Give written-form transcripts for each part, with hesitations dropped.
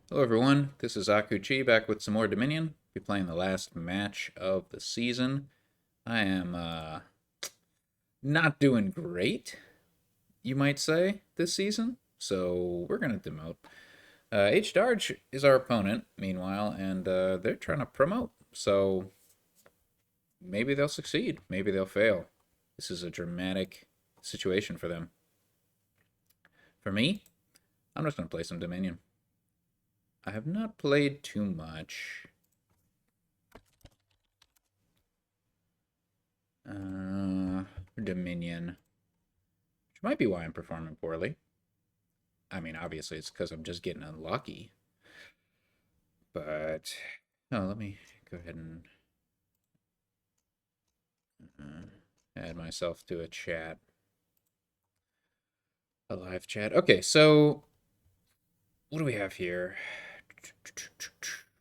Hello everyone, this is Akuchi back with some more Dominion. Be playing the last match of the season. I am not doing great, you might say, this season. So we're gonna demote. hdarj is our opponent, meanwhile, and they're trying to promote. So maybe they'll succeed, maybe they'll fail. This is a dramatic situation for them. For me, I'm just gonna play some Dominion. I have not played too much. Dominion. Which might be why I'm performing poorly. I mean, obviously, it's because I'm just getting unlucky. But, oh, let me go ahead and add myself to a chat. A live chat. Okay, so what do we have here?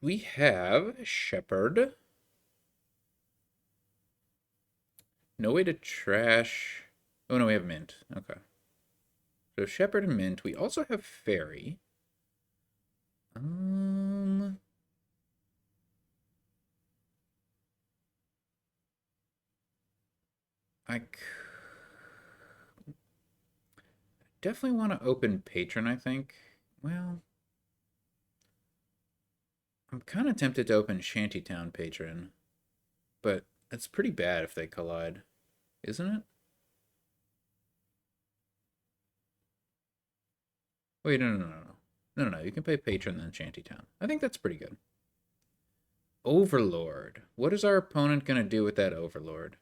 We have Shepherd. No way to trash. Oh, no, we have Mint. Okay. So Shepherd and Mint. We also have Fairy. I definitely want to open Patron, I think. Well, I'm kind of tempted to open Shantytown Patron, but that's pretty bad if they collide, isn't it? Wait, no, no, no, no. No, no, no. You can pay Patron then Shantytown. I think that's pretty good. Overlord. What is our opponent going to do with that Overlord?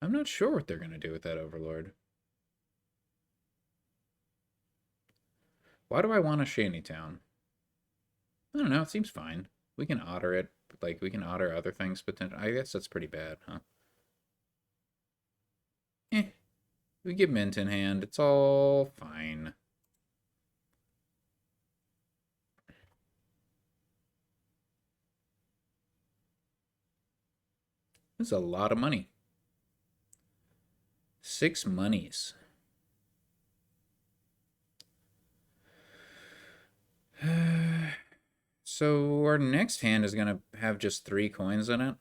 I'm not sure what they're going to do with that Overlord. Why do I want a Shantytown? I don't know. It seems fine. We can otter it. Like, we can otter other things potentially. I guess that's pretty bad, huh? Eh. We get Mint in hand. It's all fine. This is a lot of money. 6 monies. So our next hand is going to have just 3 coins in it.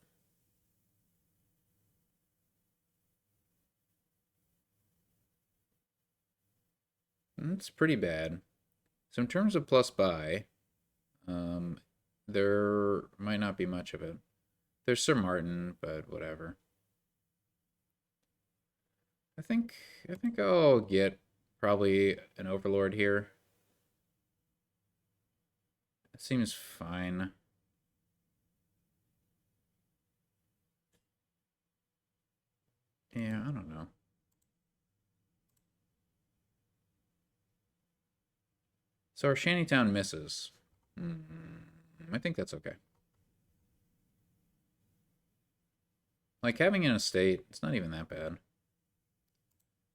That's pretty bad. So in terms of plus buy, there might not be much of it. There's Sir Martin, but whatever. I think I'll get probably an Overlord here. It seems fine. Yeah, I don't know. So our Shantytown misses. I think that's okay. Like, having an estate, it's not even that bad.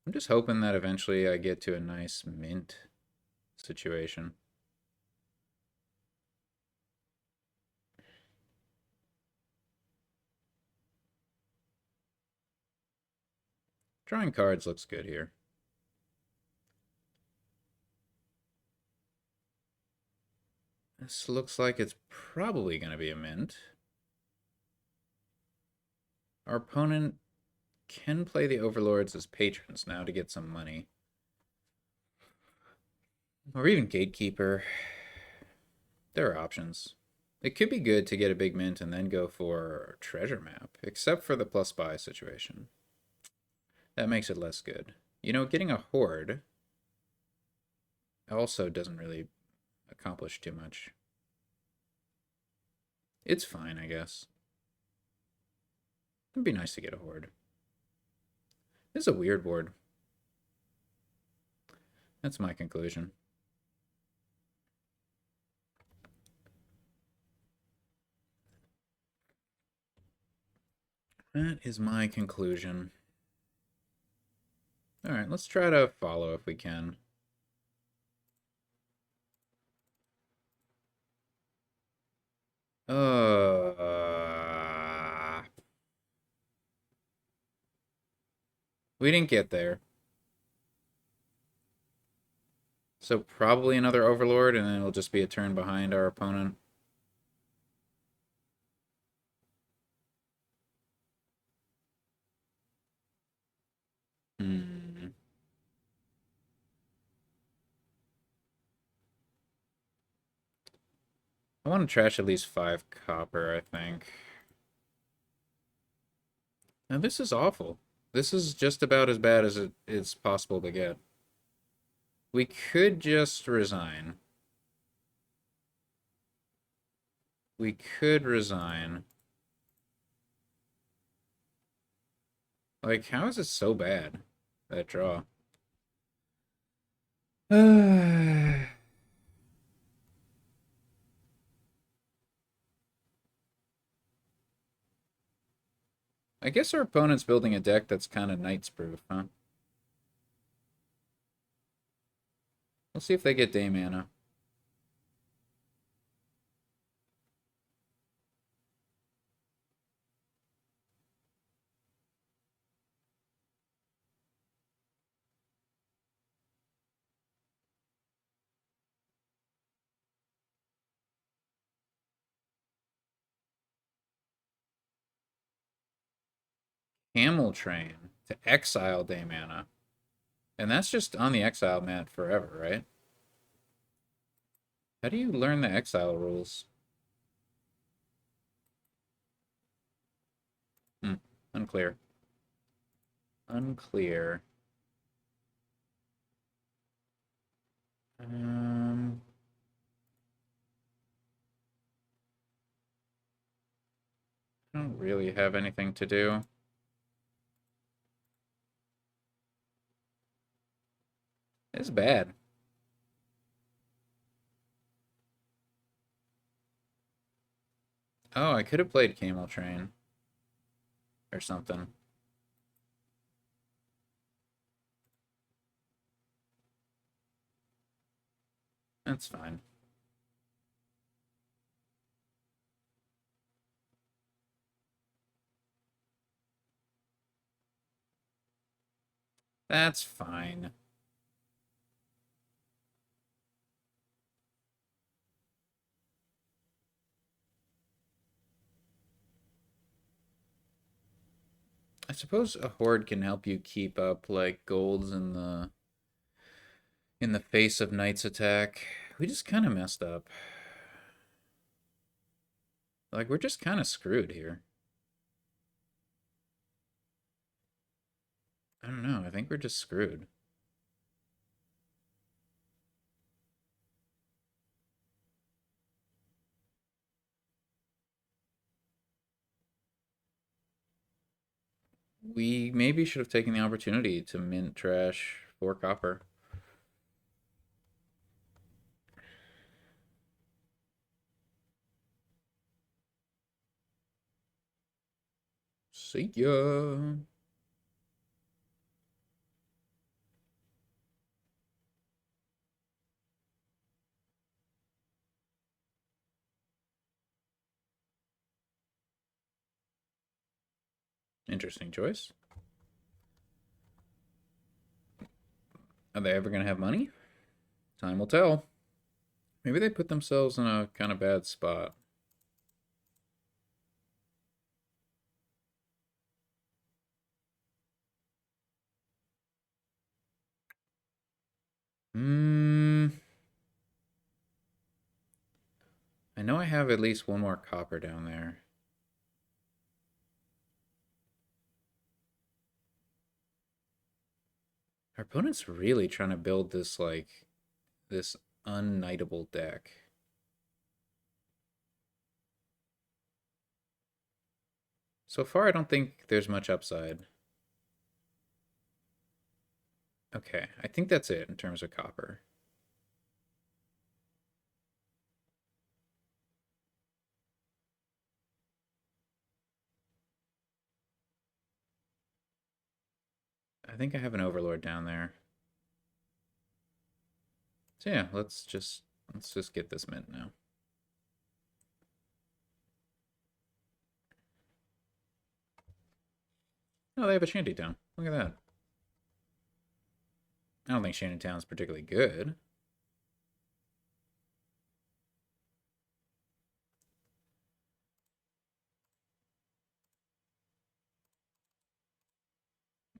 I'm just hoping that eventually I get to a nice mint situation. Drawing cards looks good here. This looks like it's probably going to be a mint. Our opponent can play the Overlords as patrons now to get some money. Or even Gatekeeper. There are options. It could be good to get a big mint and then go for Treasure Map, except for the plus buy situation. That makes it less good. You know, getting a Horde also doesn't really accomplish too much. It's fine, I guess. It'd be nice to get a Horde. This is a weird board. That's my conclusion. That is my conclusion. Alright, let's try to follow if we can. We didn't get there. So probably another Overlord, and then it'll just be a turn behind our opponent. Hmm. I want to trash at least 5 copper, I think. Now this is awful. This is just about as bad as it is possible to get. We could just resign. We could resign. Like, how is it so bad, that draw? I guess our opponent's building a deck that's kind of Knights proof, huh? Let's see if they get day mana. Camel Train to exile day mana. And that's just on the exile mat forever, right? How do you learn the exile rules? Hmm, unclear. Unclear. Um, I don't really have anything to do. It's bad. Oh, I could have played Camel Train or something. That's fine. That's fine. I suppose a horde can help you keep up like golds in the face of Knight's attack. We just kind of messed up. Like we're just kind of screwed here. I don't know. I think we're just screwed. We maybe should have taken the opportunity to mint trash 4 copper. See ya. Interesting choice. Are they ever going to have money? Time will tell. Maybe they put themselves in a kind of bad spot. Hmm. I know I have at least 1 more copper down there. Our opponent's really trying to build this, like, this unknightable deck. So far, I don't think there's much upside. Okay, I think that's it in terms of copper. I think I have an Overlord down there. So yeah, let's just get this mint now. Oh, they have a Shantytown. Look at that. I don't think Shantytown's particularly good.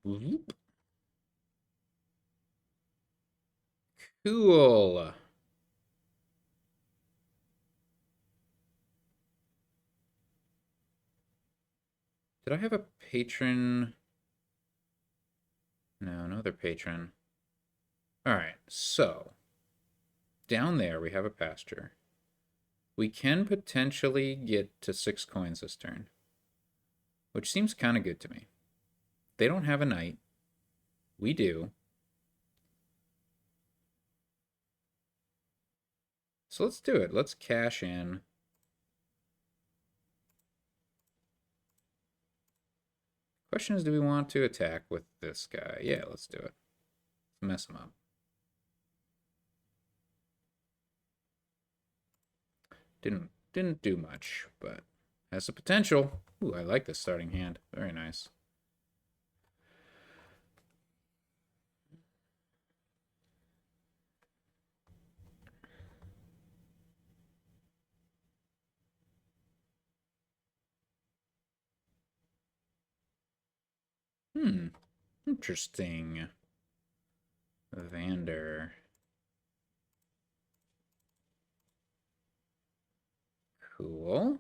Whoop. Cool. Did I have a patron? No, no other patron. Alright, so down there we have a pasture. We can potentially get to 6 coins this turn, which seems kind of good to me. They don't have a knight. We do. So let's do it. Let's cash in. Question is, do we want to attack with this guy? Yeah, let's do it. Let's mess him up. Didn't do much, but has the potential. Ooh, I like this starting hand. Very nice. Interesting. Vander. Cool.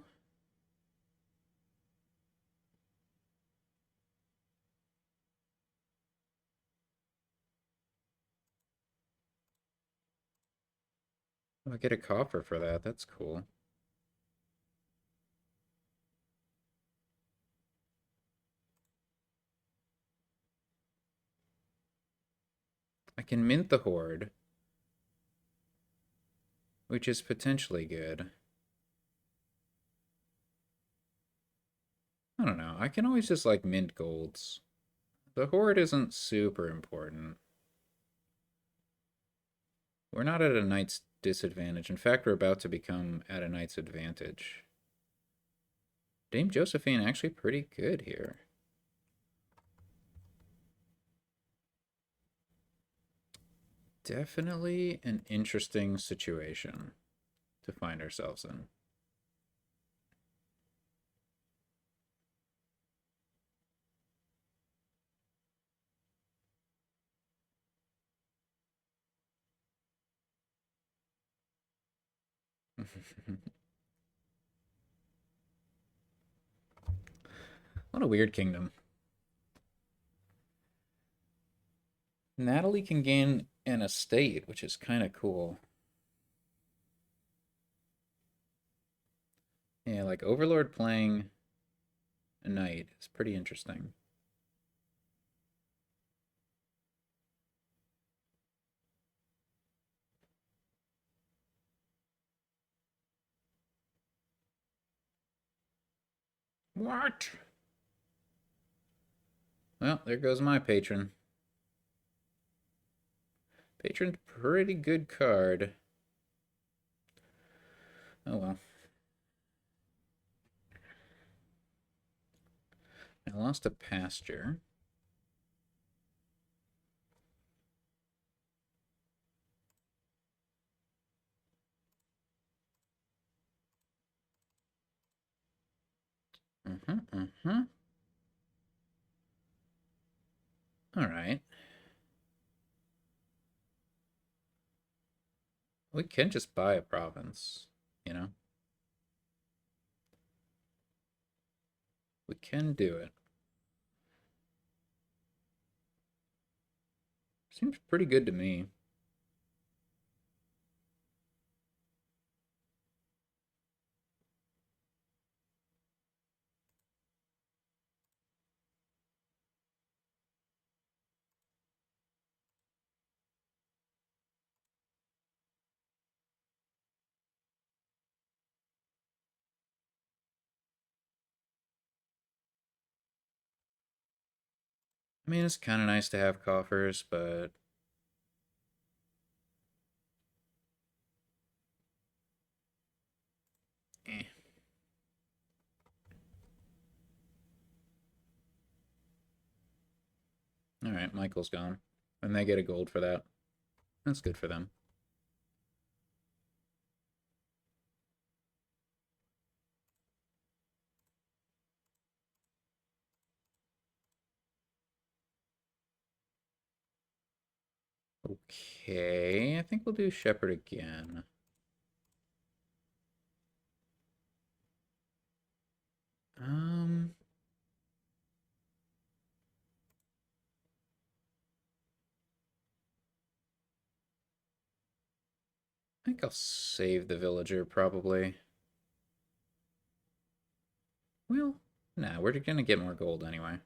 Oh, I get a coffer for that. That's cool. I can mint the horde, which is potentially good. I don't know. I can always just like mint golds. The horde isn't super important. We're not at a knight's disadvantage. In fact, we're about to become at a knight's advantage. Dame Josephine actually pretty good here. Definitely an interesting situation to find ourselves in. What a weird kingdom. Natalie can gain an estate, which is kind of cool. Yeah, like Overlord playing a knight is pretty interesting. What? Well, there goes my patron. Patron's pretty good card. Oh well. I lost a pasture. All right. We can just buy a province, you know? We can do it. Seems pretty good to me. I mean, it's kind of nice to have coffers, but eh. All right, Michael's gone. And they get a gold for that. That's good for them. Okay, I think we'll do Shepherd again. Um, I think I'll save the villager probably. Well, nah, we're gonna get more gold anyway.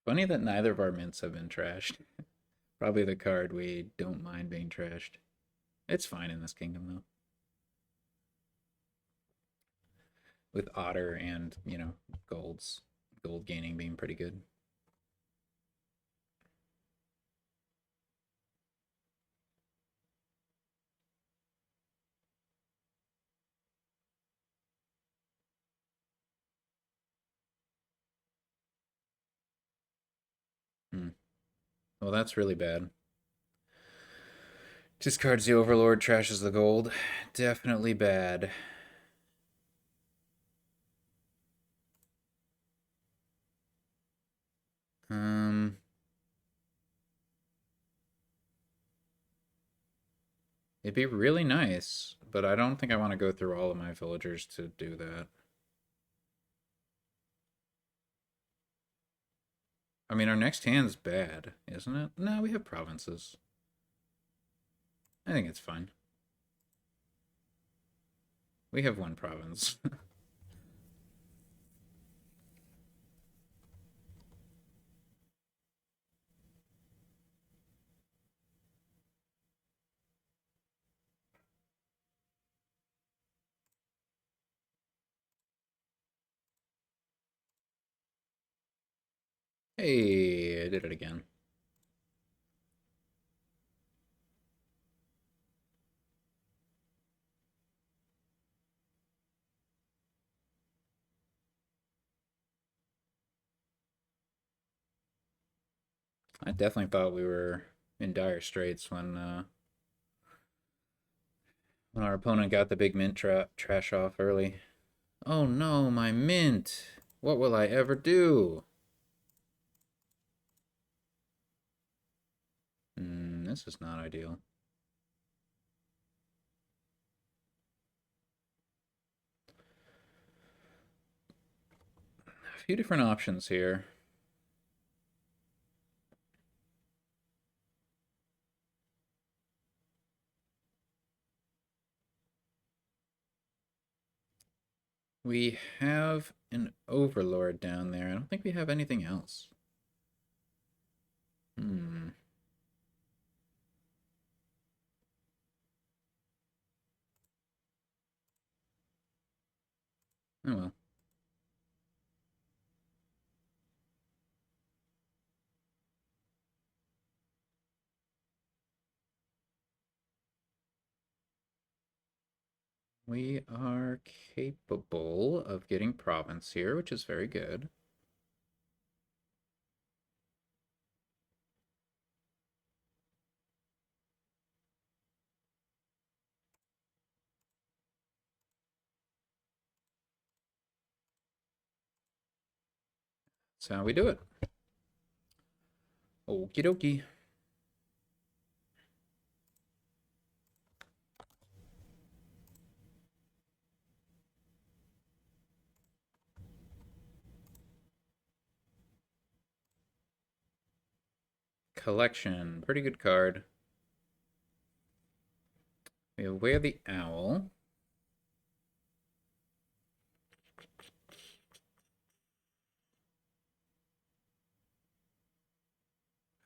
Funny that neither of our mints have been trashed. Probably the card we don't mind being trashed. It's fine in this kingdom though. With Otter and, gold gaining being pretty good. Hmm. Well, that's really bad. Discards the Overlord, trashes the gold. Definitely bad. Um, it'd be really nice, but I don't think I want to go through all of my villagers to do that. I mean, our next hand's bad, isn't it? No, we have provinces. I think it's fine. We have one province. Hey, I did it again. I definitely thought we were in dire straits when our opponent got the big mint trash off early. Oh no, my mint! What will I ever do? This is not ideal. A few different options here. We have an Overlord down there. I don't think we have anything else. Hmm. Oh well. We are capable of getting province here, which is very good. That's how we do it. Okie dokie. Collection. Pretty good card. We have Way of the Owl.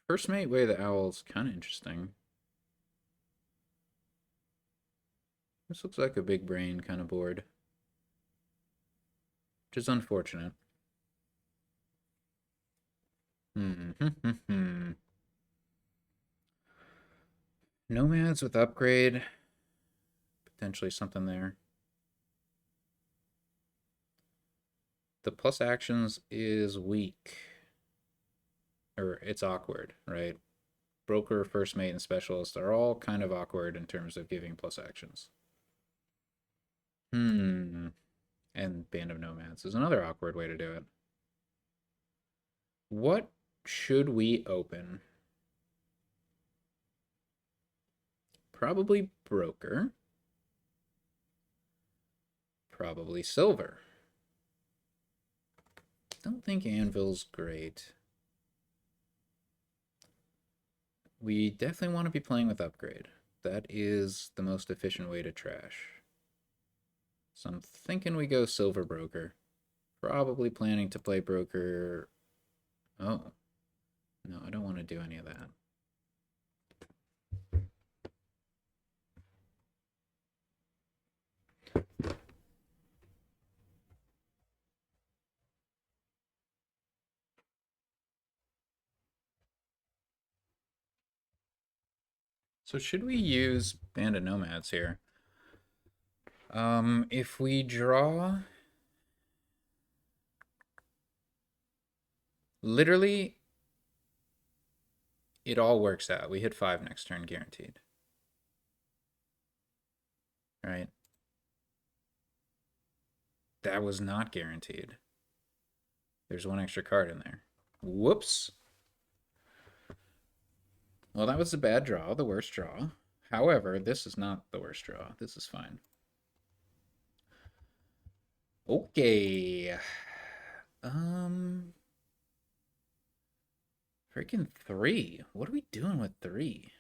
First Mate Way of the Owl is kind of interesting. This looks like a big brain kind of board, which is unfortunate. Nomads with upgrade. Potentially something there. The plus actions is weak. or it's awkward, right? Broker, first mate, and specialist are all kind of awkward in terms of giving plus actions. And Band of Nomads is another awkward way to do it. What should we open? Probably Broker. Probably Silver. Don't think Anvil's great. We definitely want to be playing with Upgrade. That is the most efficient way to trash. So I'm thinking we go Silver Broker. Probably planning to play Broker. Oh. No, I don't want to do any of that. So should we use Band of Nomads here? If we draw... Literally, it all works out. We hit 5 next turn, guaranteed. Right? That was not guaranteed. There's one extra card in there. Whoops. Well, that was a bad draw, the worst draw. However, this is not the worst draw. This is fine. Okay. Freaking 3. What are we doing with 3?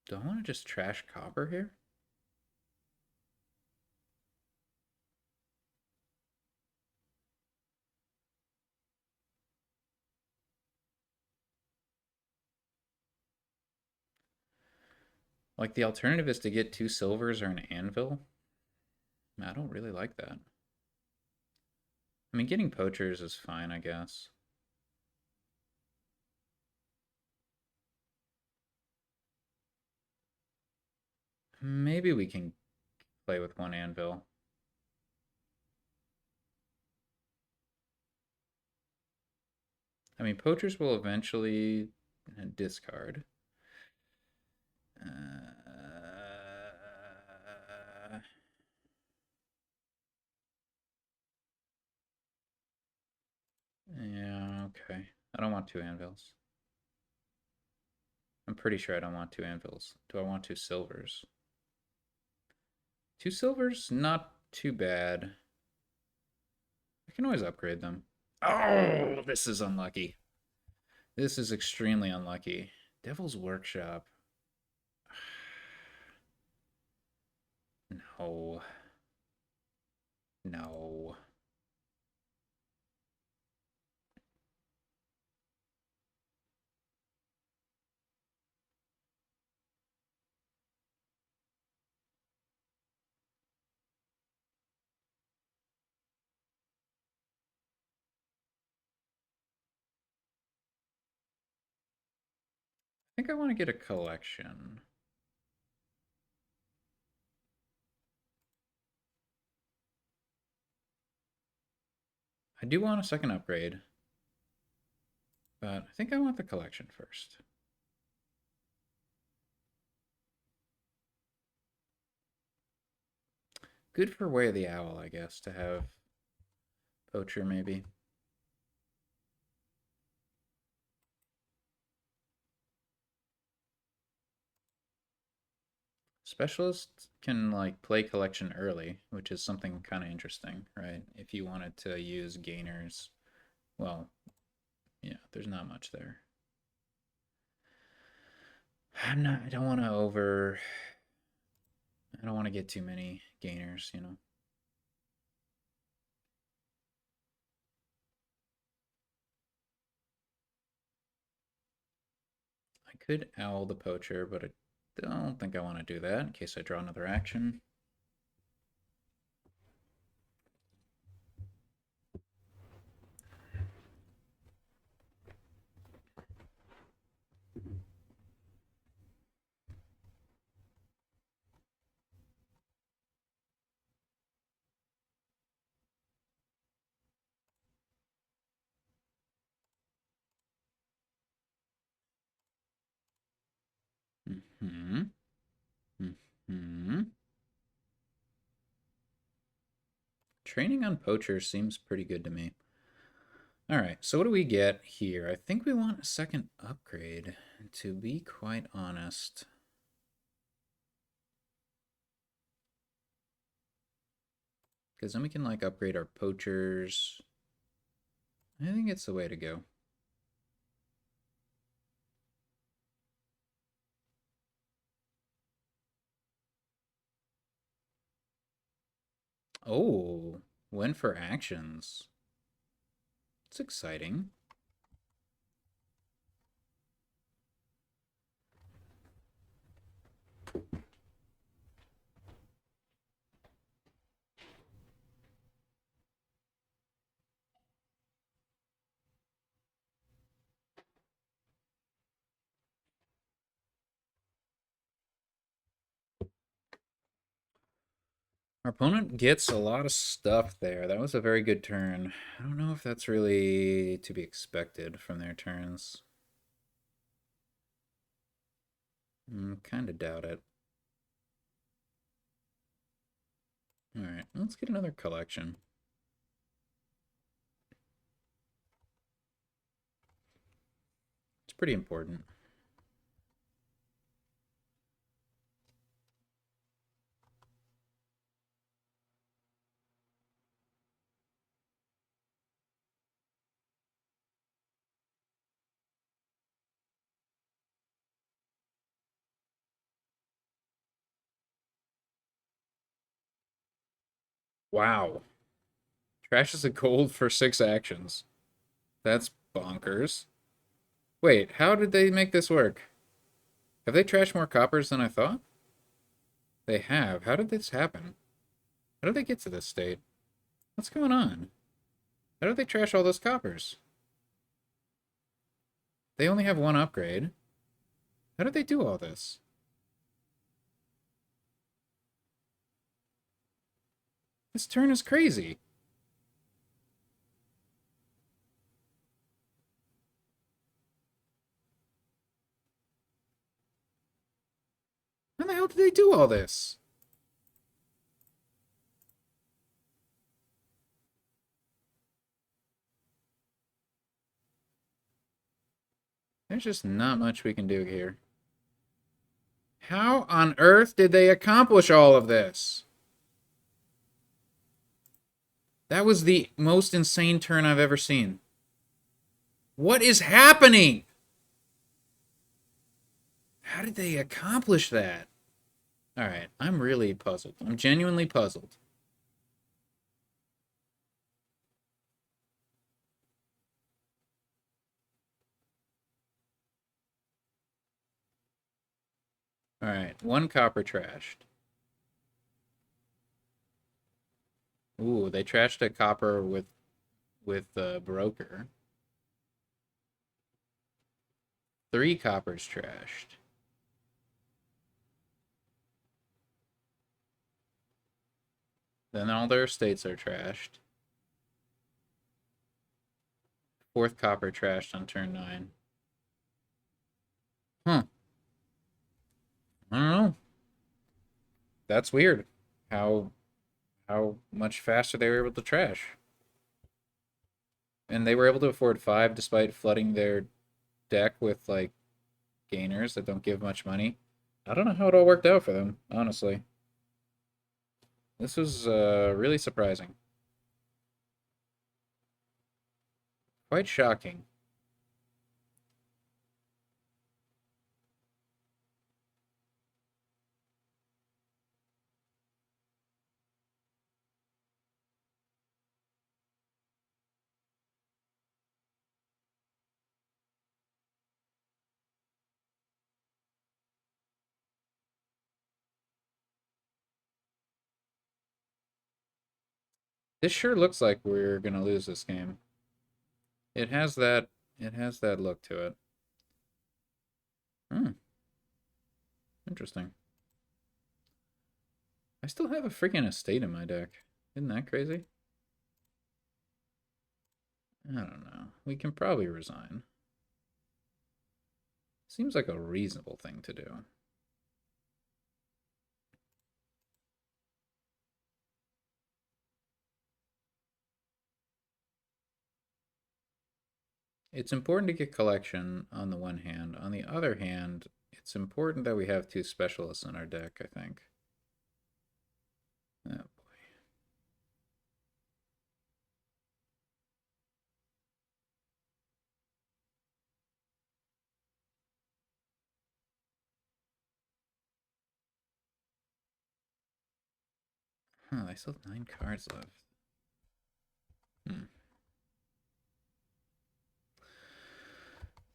Do I want to just trash copper here? Like, the alternative is to get 2 silvers or an anvil. I don't really like that. I mean, getting poachers is fine, I guess. Maybe we can play with 1 anvil. I mean, poachers will eventually discard. Yeah, okay. I don't want 2 anvils. I'm pretty sure I don't want 2 anvils. Do I want 2 silvers? 2 silvers, not too bad. I can always upgrade them. Oh, this is unlucky. This is extremely unlucky. Devil's Workshop. No. No. I think I want to get a collection. I do want a second upgrade, but I think I want the collection first. Good for Way of the Owl, I guess, to have Poacher maybe. Specialist can like play collection early, which is something kind of interesting, right? If you wanted to use gainers, well, yeah, there's not much there. I don't want to I don't want to get too many gainers, you know. I could owl the poacher, but I don't think I want to do that in case I draw another action. training on poachers seems pretty good to me. Alright, so what do we get here? I think we want a second upgrade, to be quite honest. Because then we can, like, upgrade our poachers. I think it's the way to go. Oh, win for actions. It's exciting. Our opponent gets a lot of stuff there. That was a very good turn. I don't know if that's really to be expected from their turns. Kind of doubt it. Alright, let's get another collection. It's pretty important. Wow. Trash is a gold for 6 actions. That's bonkers. Wait, how did they make this work? Have they trashed more coppers than I thought? They have. How did this happen? How did they get to this state? What's going on? How did they trash all those coppers? They only have one upgrade. How did they do all this? This turn is crazy. How the hell did they do all this? There's just not much we can do here. How on earth did they accomplish all of this? That was the most insane turn I've ever seen. What is happening? How did they accomplish that? Alright, I'm really puzzled. I'm genuinely puzzled. Alright, one copper trashed. Ooh, they trashed a copper with broker. 3 coppers trashed. Then all their estates are trashed. 4th copper trashed on turn 9. Huh. I don't know. That's weird. How much faster they were able to trash. And they were able to afford 5 despite flooding their deck with, like, gainers that don't give much money. I don't know how it all worked out for them, honestly. This was really surprising. Quite shocking. This sure looks like we're gonna lose this game. It has that look to it. Hmm. Interesting. I still have a freaking estate in my deck. Isn't that crazy? I don't know. We can probably resign. Seems like a reasonable thing to do. It's important to get collection on the one hand. On the other hand, it's important that we have two specialists in our deck, I think. Oh boy. Huh, I still have 9 cards left. Hmm.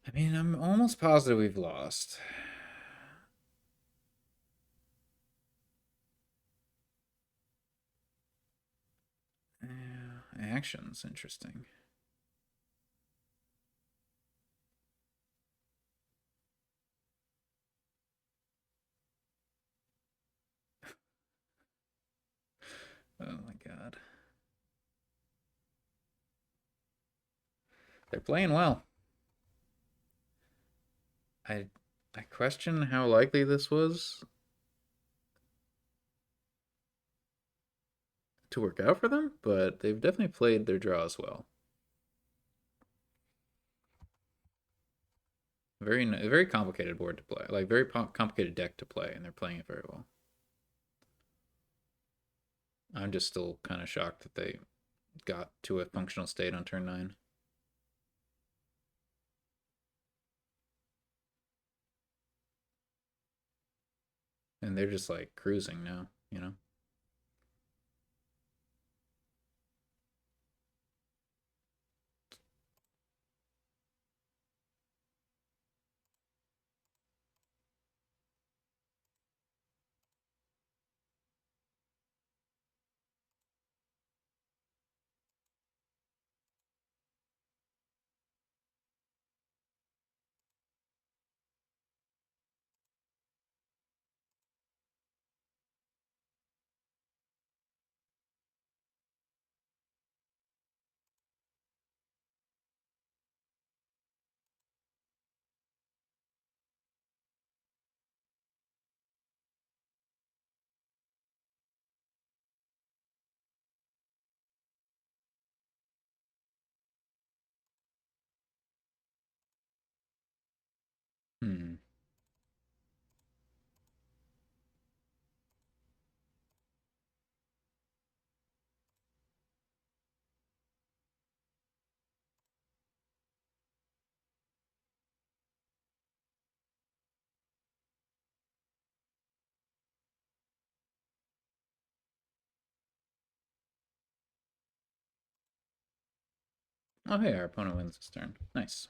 I mean, I'm almost positive we've lost. Actions, interesting. Oh my god. They're playing well. I I question how likely this was to work out for them, but they've definitely played their draws well. Very complicated board to play, like very complicated deck to play, and they're playing it very well. I'm just still kind of shocked that they got to a functional state on turn 9. And they're just like cruising now, you know? Hmm. Oh, hey, our opponent wins this turn. Nice.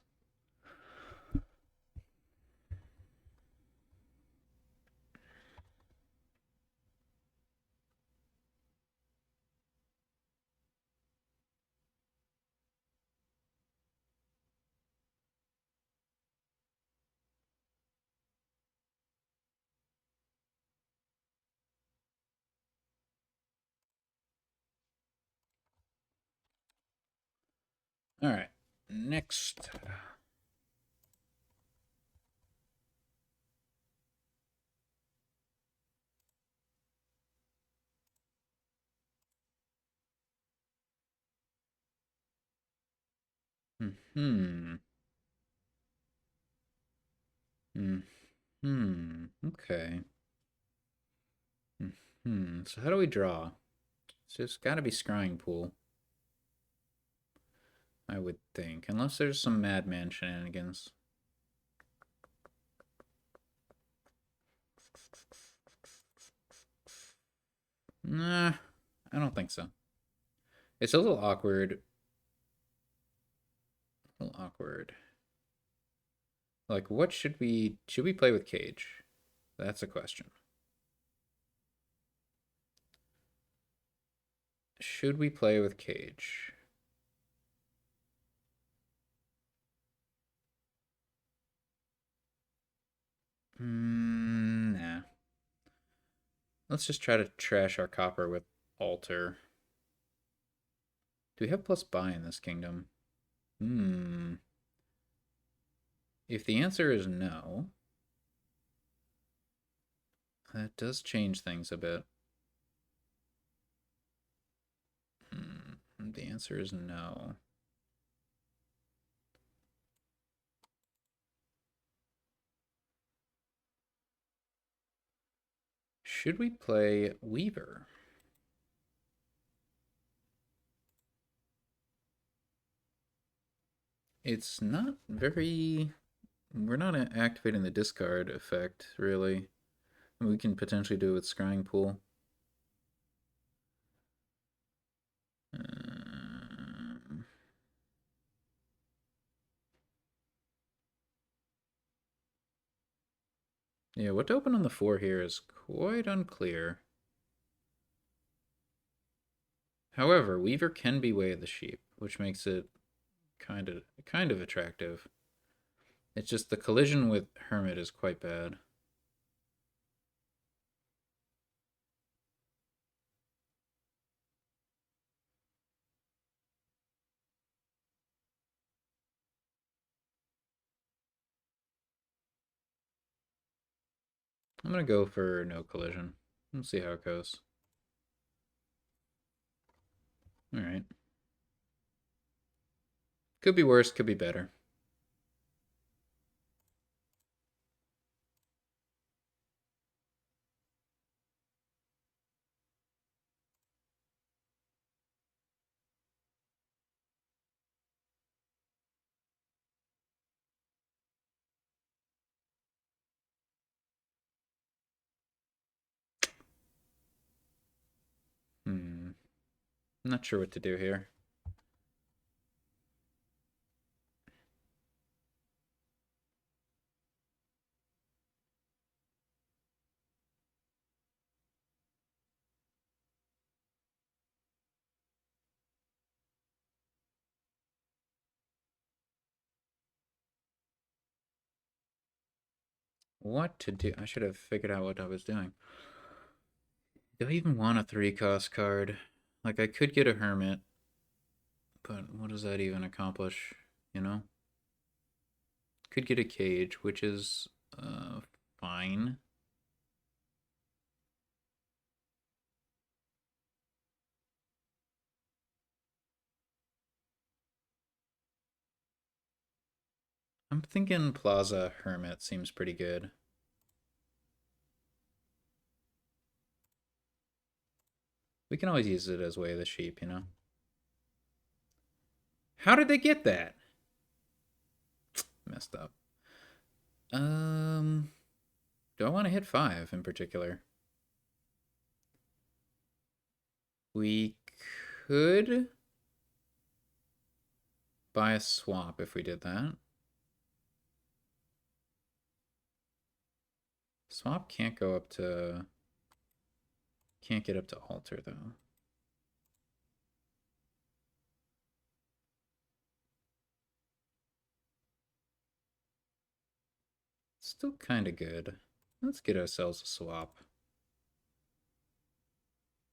All right. Next. Hmm. Hmm. Okay. Hmm. So how do we draw? It's just got to be scrying pool, I would think, unless there's some Madman shenanigans. Nah, I don't think so. It's a little awkward. A little awkward. Like, what should we play with Cage? That's a question. Should we play with Cage? Nah. Let's just try to trash our copper with Alter. Do we have plus buy in this kingdom? Hmm. If the answer is no, that does change things a bit. The answer is no. Should we play Weaver? It's not very... We're not activating the discard effect, really. I mean, we can potentially do it with Scrying Pool. Um, yeah, what to open on the 4 here is quite unclear. However, Weaver can be Way of the Sheep, which makes it kind of attractive. It's just the collision with Hermit is quite bad. I'm gonna go for no collision. Let's see how it goes. Alright. Could be worse, could be better. Hmm. Not sure what to do here. What to do? I should have figured out what I was doing. Do I even want a 3-cost card? Like, I could get a Hermit, but what does that even accomplish, you know? Could get a Cage, which is, fine. I'm thinking Plaza Hermit seems pretty good. We can always use it as Way of the Sheep, you know? How did they get that? Messed up. Um, do I want to hit 5 in particular? We could buy a swap if we did that. Swap can't go up to... Can't get up to altar, though. Still kind of good. Let's get ourselves a swap.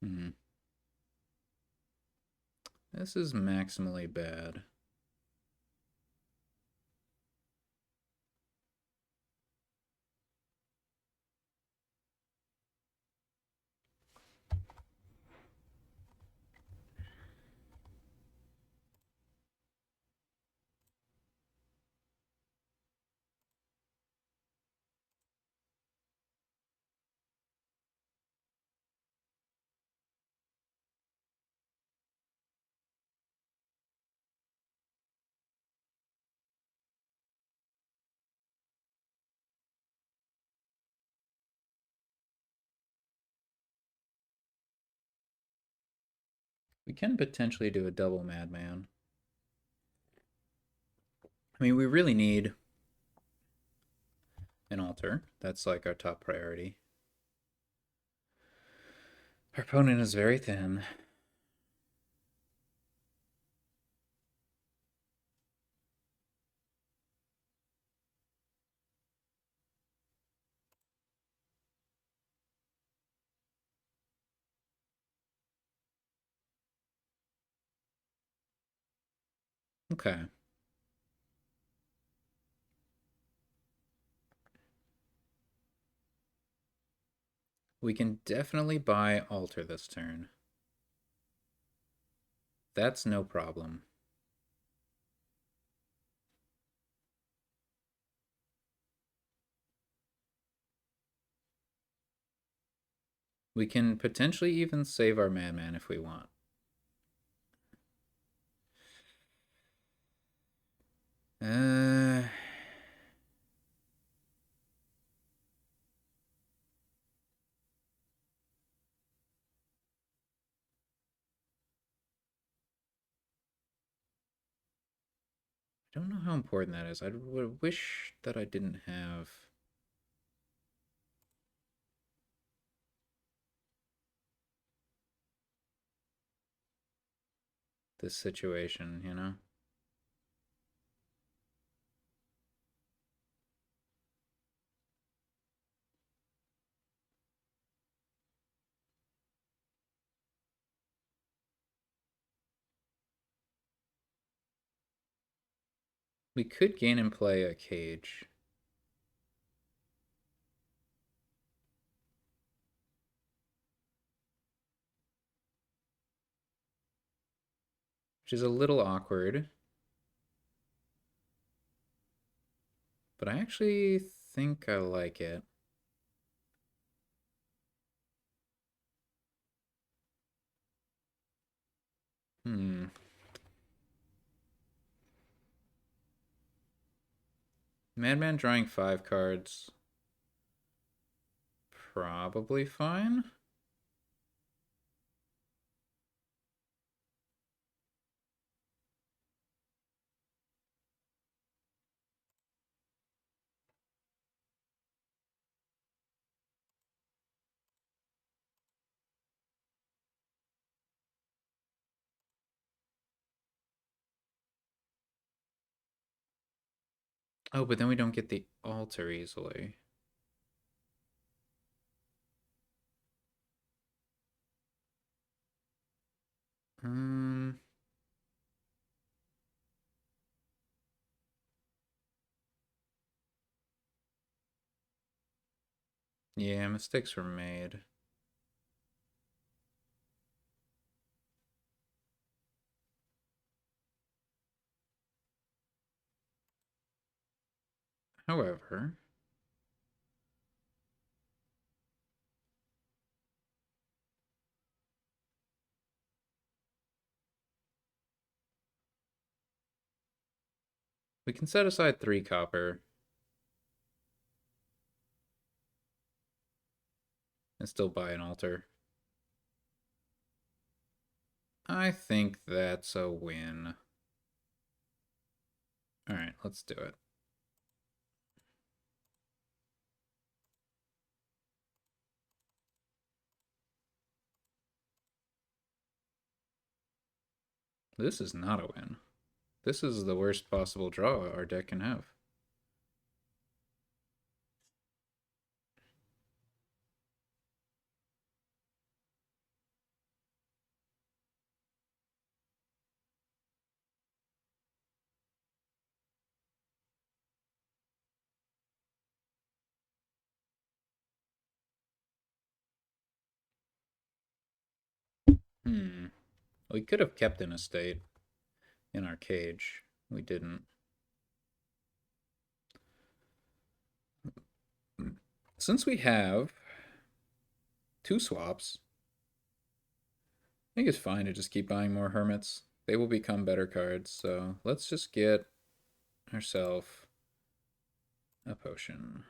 Hmm. This is maximally bad. We can potentially do a double Madman. I mean, we really need an altar. That's like our top priority. Our opponent is very thin. Okay. We can definitely buy altar this turn. That's no problem. We can potentially even save our Madman if we want. I don't know how important that is. I would wish that I didn't have this situation, you know? We could gain and play a cage. Which is a little awkward. But I actually think I like it. Hmm. Madman drawing 5 cards. Probably fine. Oh, but then we don't get the altar easily. Um, yeah, mistakes were made. However, we can set aside 3 copper and still buy an altar. I think that's a win. Alright, let's do it. This is not a win. This is the worst possible draw our deck can have. Hmm. We could have kept an estate in our cage. We didn't. Since we have 2 swaps, I think it's fine to just keep buying more hermits. They will become better cards, so let's just get ourselves a potion.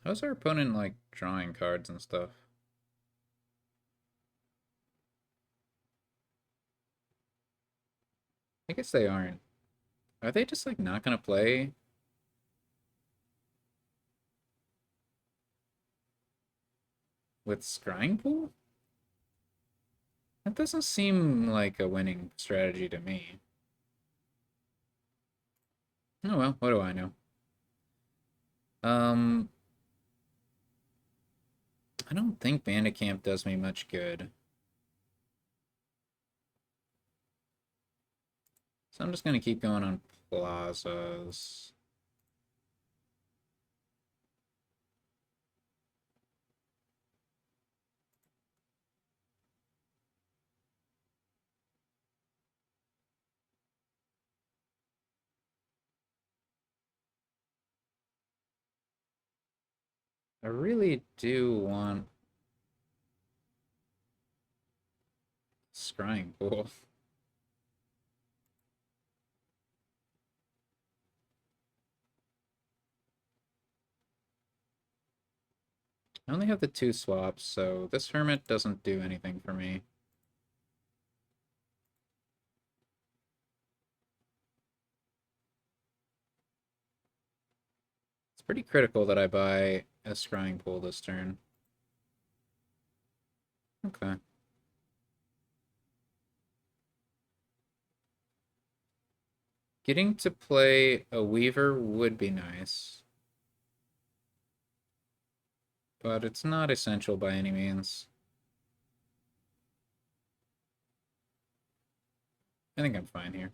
How's our opponent like drawing cards and stuff? I guess they aren't. Are they just like not gonna play? with Scrying Pool? That doesn't seem like a winning strategy to me. Oh well, what do I know? Um, I don't think Bandicamp does me much good. So I'm just gonna keep going on plazas. I really do want Scrying Pool. I only have the 2 swaps, so this Hermit doesn't do anything for me. It's pretty critical that I buy a Scrying Pool this turn. Okay. Getting to play a Weaver would be nice, but it's not essential by any means. I think I'm fine here.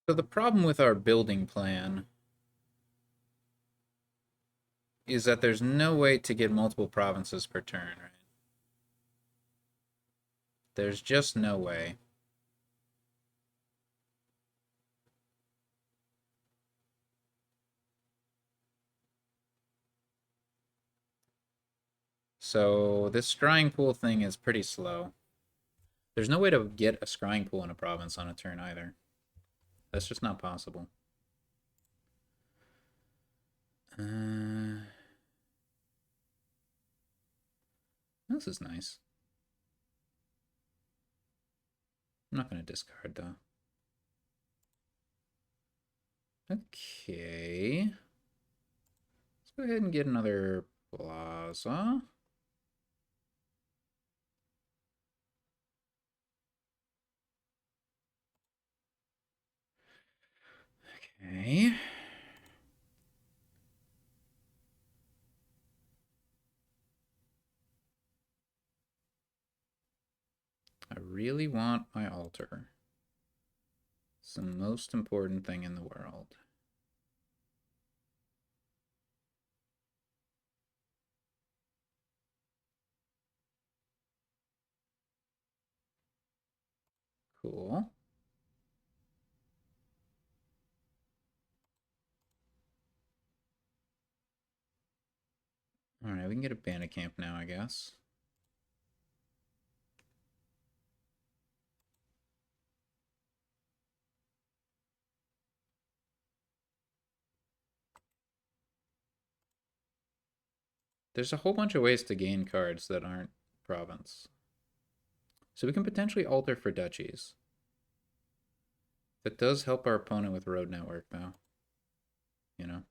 So the problem with our building plan is that there's no way to get multiple provinces per turn, right? There's just no way. So this scrying pool thing is pretty slow. There's no way to get a scrying pool in a province on a turn either. That's just not possible. This is nice. I'm not going to discard though. Okay. Let's go ahead and get another plaza. Okay. I really want my altar. It's the most important thing in the world. Cool. Alright, we can get a bandit camp now, I guess. There's a whole bunch of ways to gain cards that aren't province. So we can potentially alter for duchies. That does help our opponent with road network, though. You know?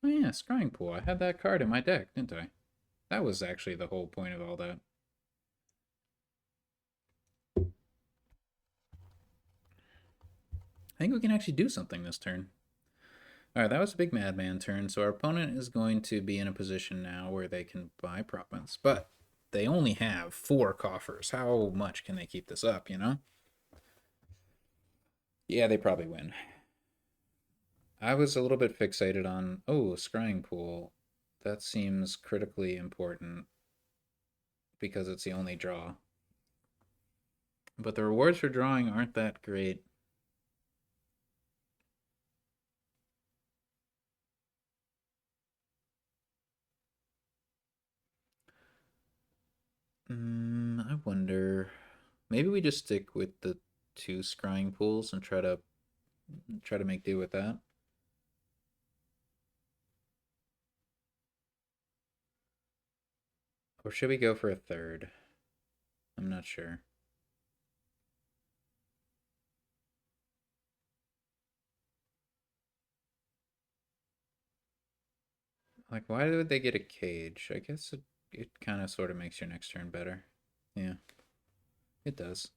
Oh yeah, Scrying Pool. I had that card in my deck, didn't I? That was actually the whole point of all that. I think we can actually do something this turn. Alright, that was a big Madman turn, so our opponent is going to be in a position now where they can buy province, but they only have 4 coffers. How much can they keep this up, you know? Yeah, they probably win. I was a little bit fixated on, oh, scrying pool. That seems critically important because it's the only draw. But the rewards for drawing aren't that great. I wonder. Maybe we just stick with the two scrying pools and try to make do with that. Or should we go for a third? I'm not sure. Like, why would they get a cage? I guess it kind of sort of makes your next turn better. Yeah, it does.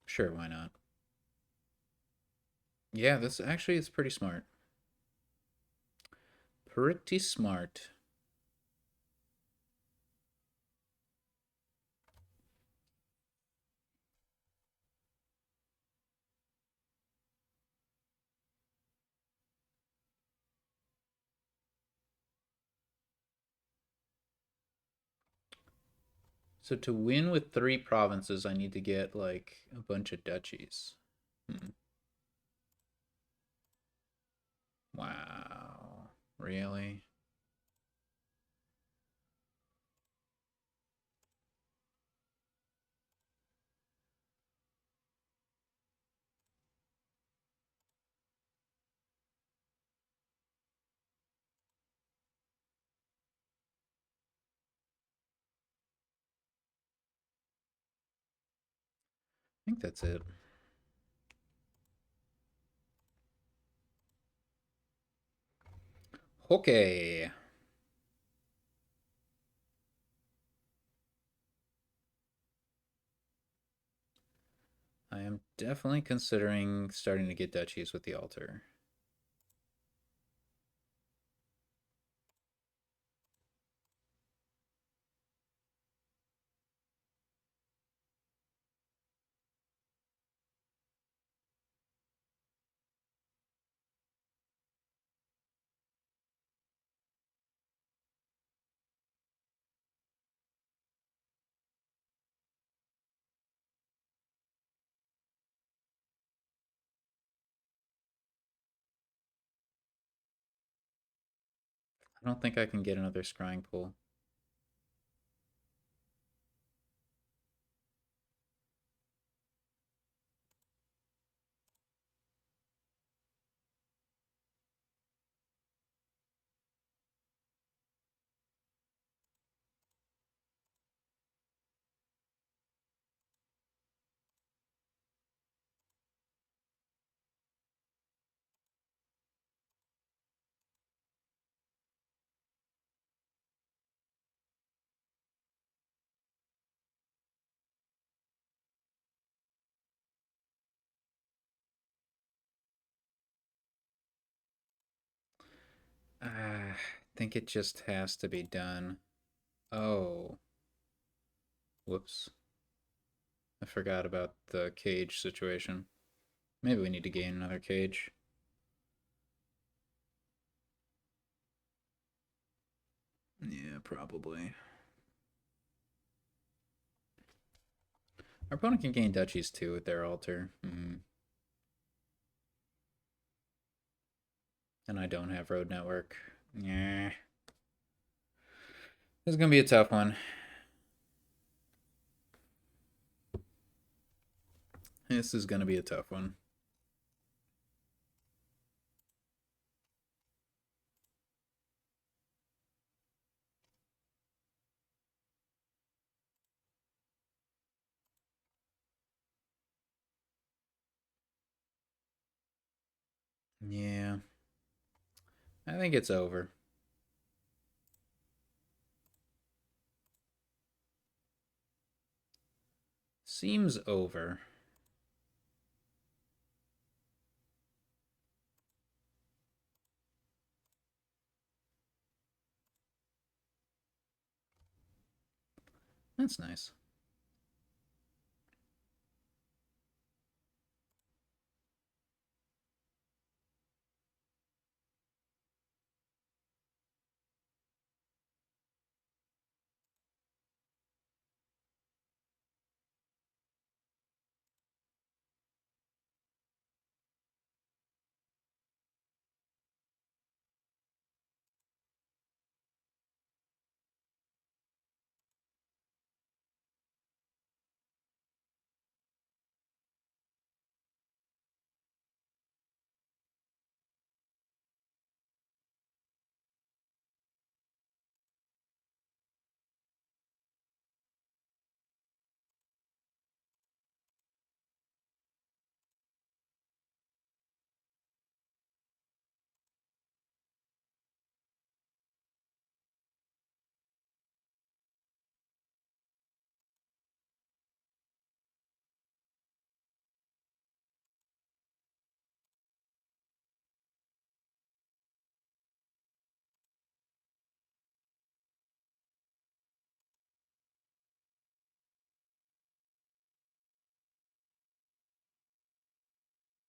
Sure, why not? Yeah, this actually is pretty smart. Pretty smart. So to win with three provinces, I need to get like a bunch of duchies. Hmm. Wow. Really? I think that's it. Okay. I am definitely considering starting to get duchies with the altar. I don't think I can get another scrying pool. I think it just has to be done. Oh, whoops. I forgot about the cage situation. Maybe we need to gain another cage. Yeah, probably. Our opponent can gain duchies too with their altar. And I don't have road network. Yeah. This is going to be a tough one. This is going to be a tough one. Yeah. I think it's over. Seems over. That's nice.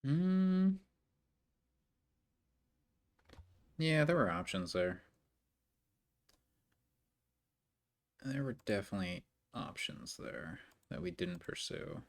Hmm. Yeah, there were options there. There were definitely options there that we didn't pursue.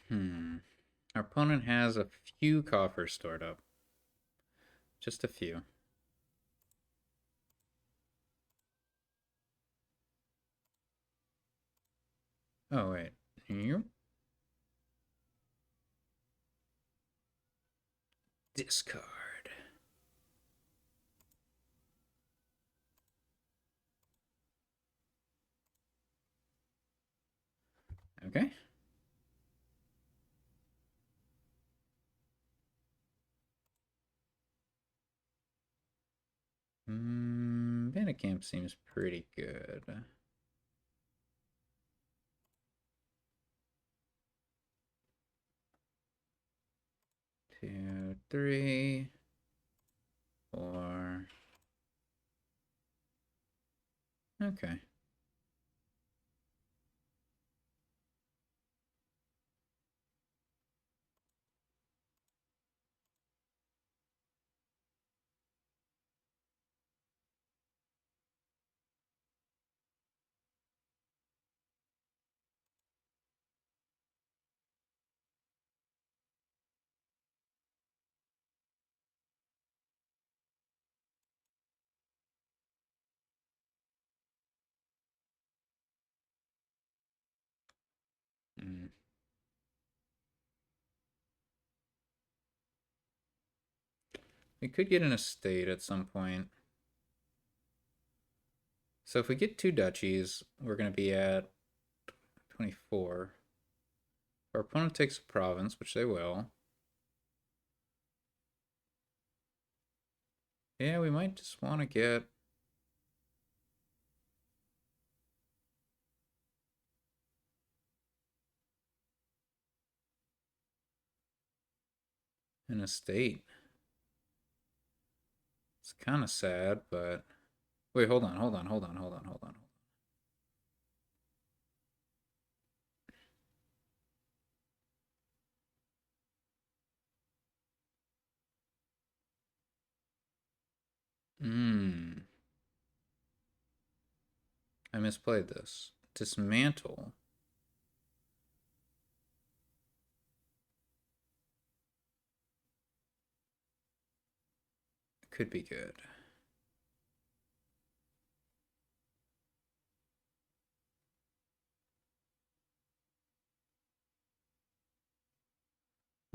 Hmm. Our opponent has a few coffers stored up. Just a few. Oh, wait. You? Discard. Okay. Bandit Camp seems pretty good. 2, 3, 4. Okay. Mm. We could get an estate at some point. So if we get 2 duchies, we're going to be at 24. Our opponent takes a province, which they will. Yeah, we might just want to get an estate. It's kind of sad, but wait, hold on, hold on, hold on, hold on, hold on. Hmm, I misplayed this. Dismantle could be good.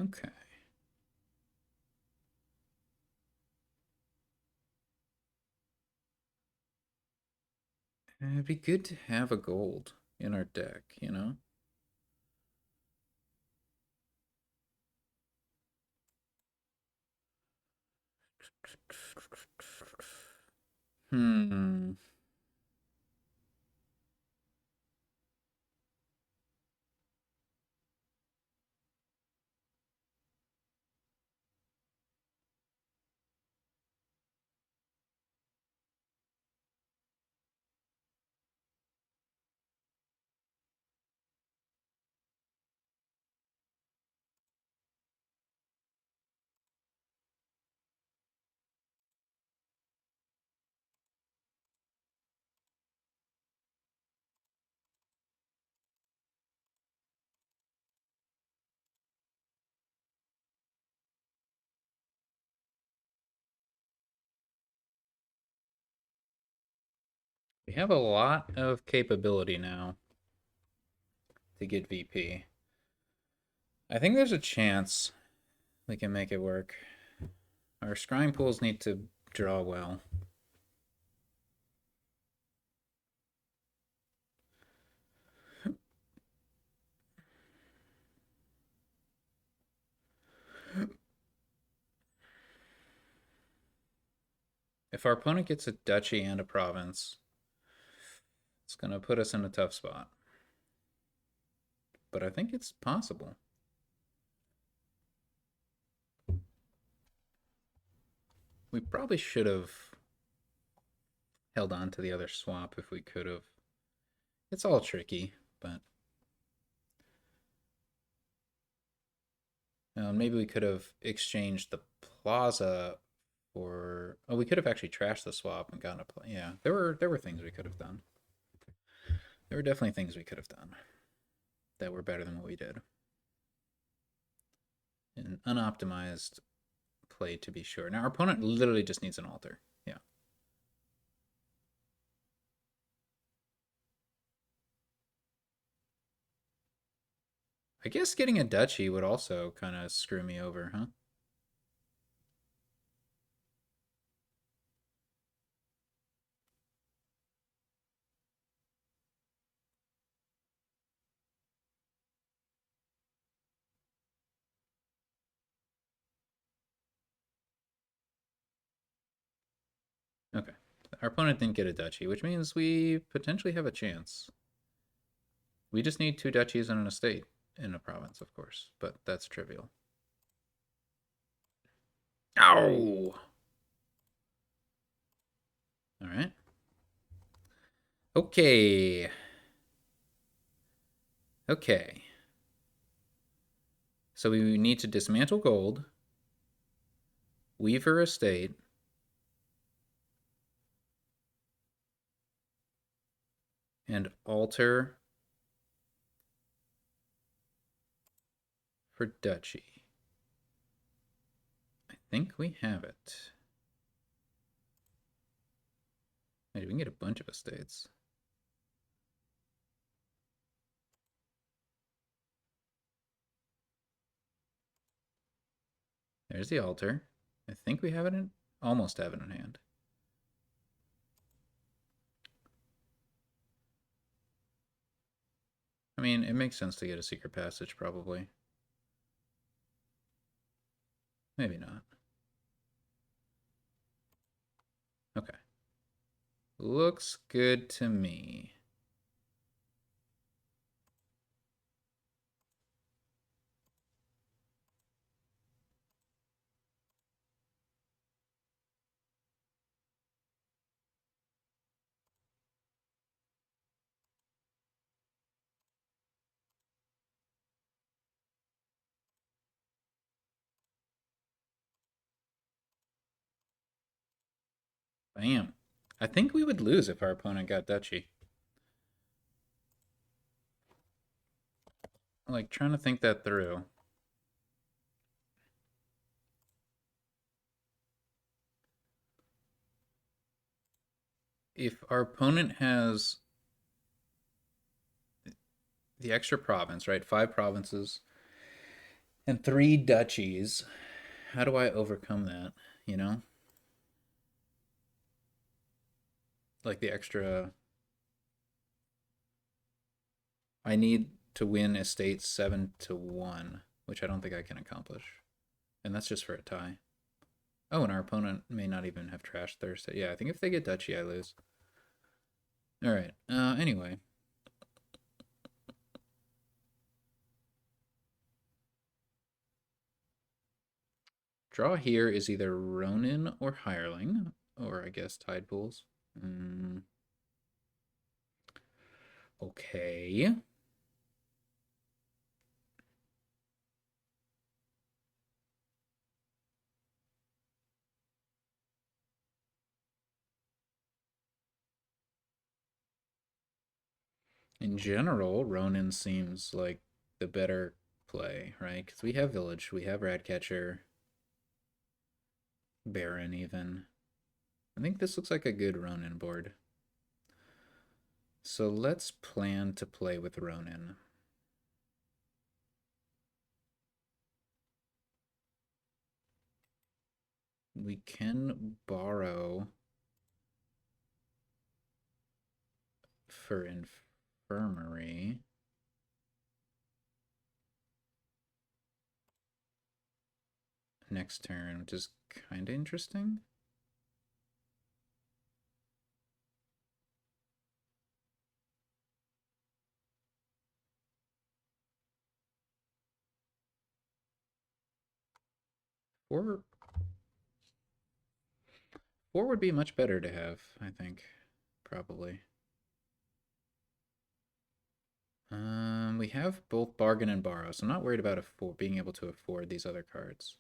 Okay. It'd be good to have a gold in our deck, you know? Hmm. We have a lot of capability now to get VP. I think there's a chance we can make it work. Our scrying pools need to draw well. If our opponent gets a duchy and a province, It's going to put us in a tough spot. But I think it's possible. We probably should have held on to the other swap if we could have. It's all tricky, but maybe we could have exchanged the plaza for. Oh, we could have actually trashed the swap and gotten a play. Yeah, there were things we could have done. There were definitely things we could have done that were better than what we did. An unoptimized play, to be sure. Now our opponent literally just needs an altar. Yeah. I guess getting a duchy would also kind of screw me over, huh? Okay. Our opponent didn't get a duchy, which means we potentially have a chance. We just need 2 duchies and an estate in a province, of course, but that's trivial. Ow! All right. Okay. Okay. So we need to dismantle gold, Weaver estate, and altar for duchy. I think we have it. Maybe we can get a bunch of estates. There's the altar. I think we have it in, almost have it in hand. I mean, it makes sense to get a secret passage, probably. Maybe not. Okay. Looks good to me. Bam. I think we would lose if our opponent got duchy. Like, trying to think that through. If our opponent has the extra province, right? 5 provinces and 3 duchies, how do I overcome that? You know? Like the extra. I need to win estate 7-1, which I don't think I can accomplish. And that's just for a tie. Oh, and our opponent may not even have trashed their estate. Yeah, I think if they get duchy, I lose. All right. Anyway. Draw here is either Ronin or Hireling, or I guess Tide Pools. Okay. In general, Ronin seems like the better play, right? Because we have Village, we have Ratcatcher, Baron even. I think this looks like a good Ronin board. So let's plan to play with Ronin. We can borrow for Infirmary. Next turn, which is kind of interesting. Four, four would be much better to have, I think, probably. We have both bargain and borrow, so I'm not worried about being able to afford these other cards.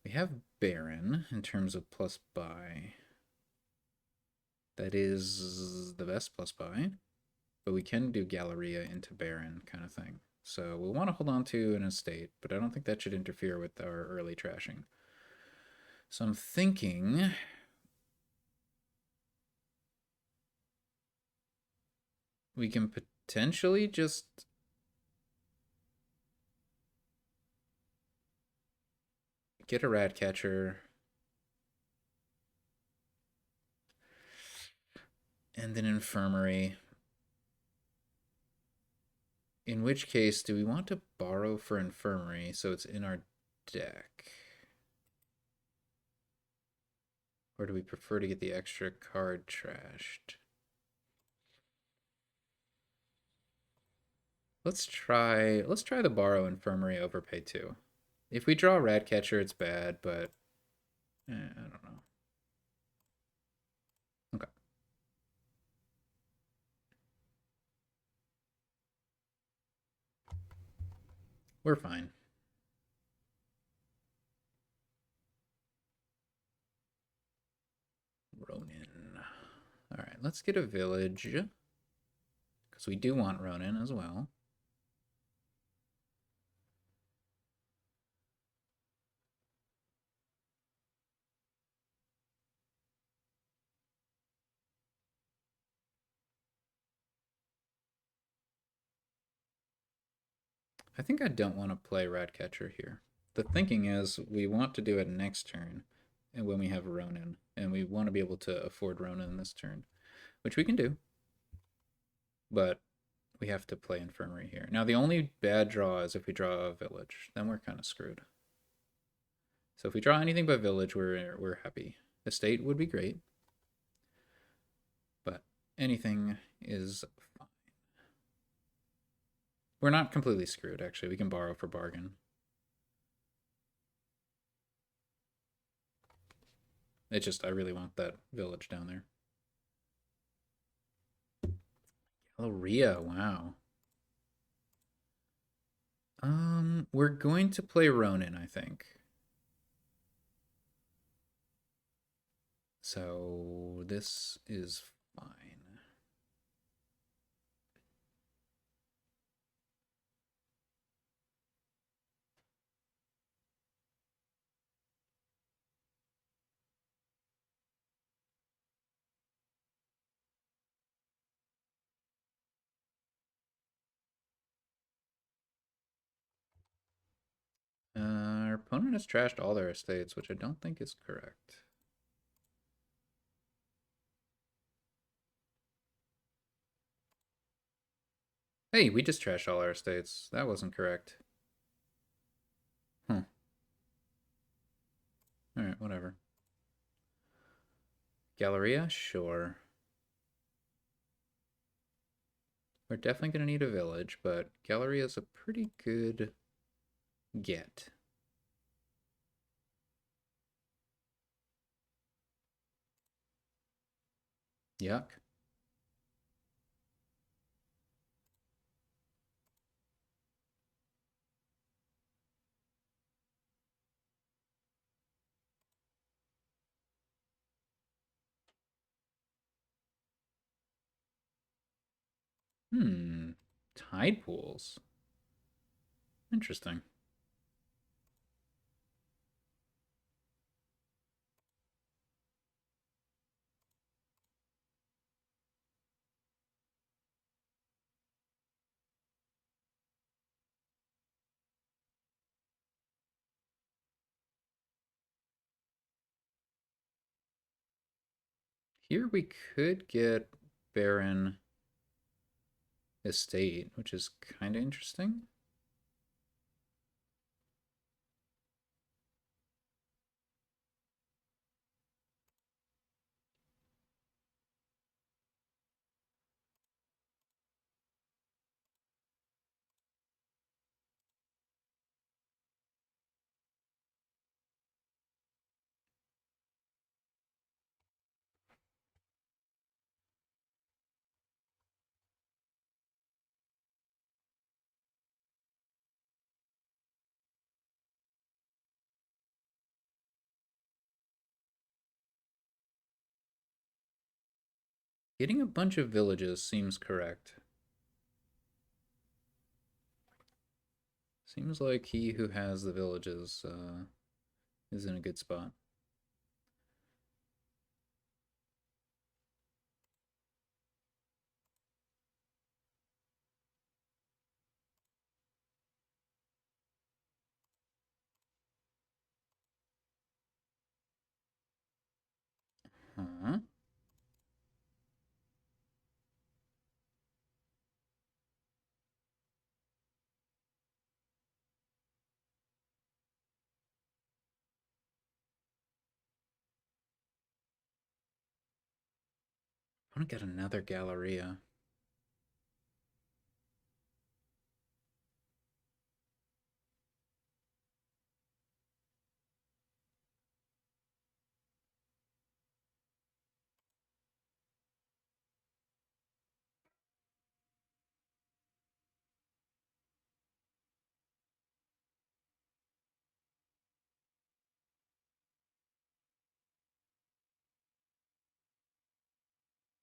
We have Baron in terms of plus buy. That is the best plus buy, but we can do Galleria into Baron kind of thing. So we'll want to hold on to an estate, but I don't think that should interfere with our early trashing. So I'm thinking we can potentially just get a rat catcher and an infirmary. In which case, do we want to borrow for infirmary so it's in our deck? Or do we prefer to get the extra card trashed? Let's try the borrow infirmary overpay too. If we draw Ratcatcher, it's bad, but I don't know. Okay. We're fine. Ronin. Alright, let's get a village. Because we do want Ronin as well. I think I don't want to play Ratcatcher here. The thinking is we want to do it next turn and when we have Ronin. And we want to be able to afford Ronin this turn. Which we can do. But we have to play Infirmary here. Now the only bad draw is if we draw a village. Then we're kind of screwed. So if we draw anything but village, we're happy. Estate would be great. But anything is fine. We're not completely screwed, actually. We can borrow for bargain. It's just, I really want that village down there. Galleria, wow. We're going to play Ronin, I think. So this is fine. Our opponent has trashed all their estates, which I don't think is correct. Hey, we just trashed all our estates. That wasn't correct. Huh. Alright, whatever. Galleria? Sure. We're definitely going to need a village, but Galleria is a pretty good get. Yuck. Tide pools. Interesting. Here we could get Baron Estate, which is kind of interesting. Getting a bunch of villages seems correct. Seems like he who has the villages is in a good spot. Huh? I want to get another Galleria.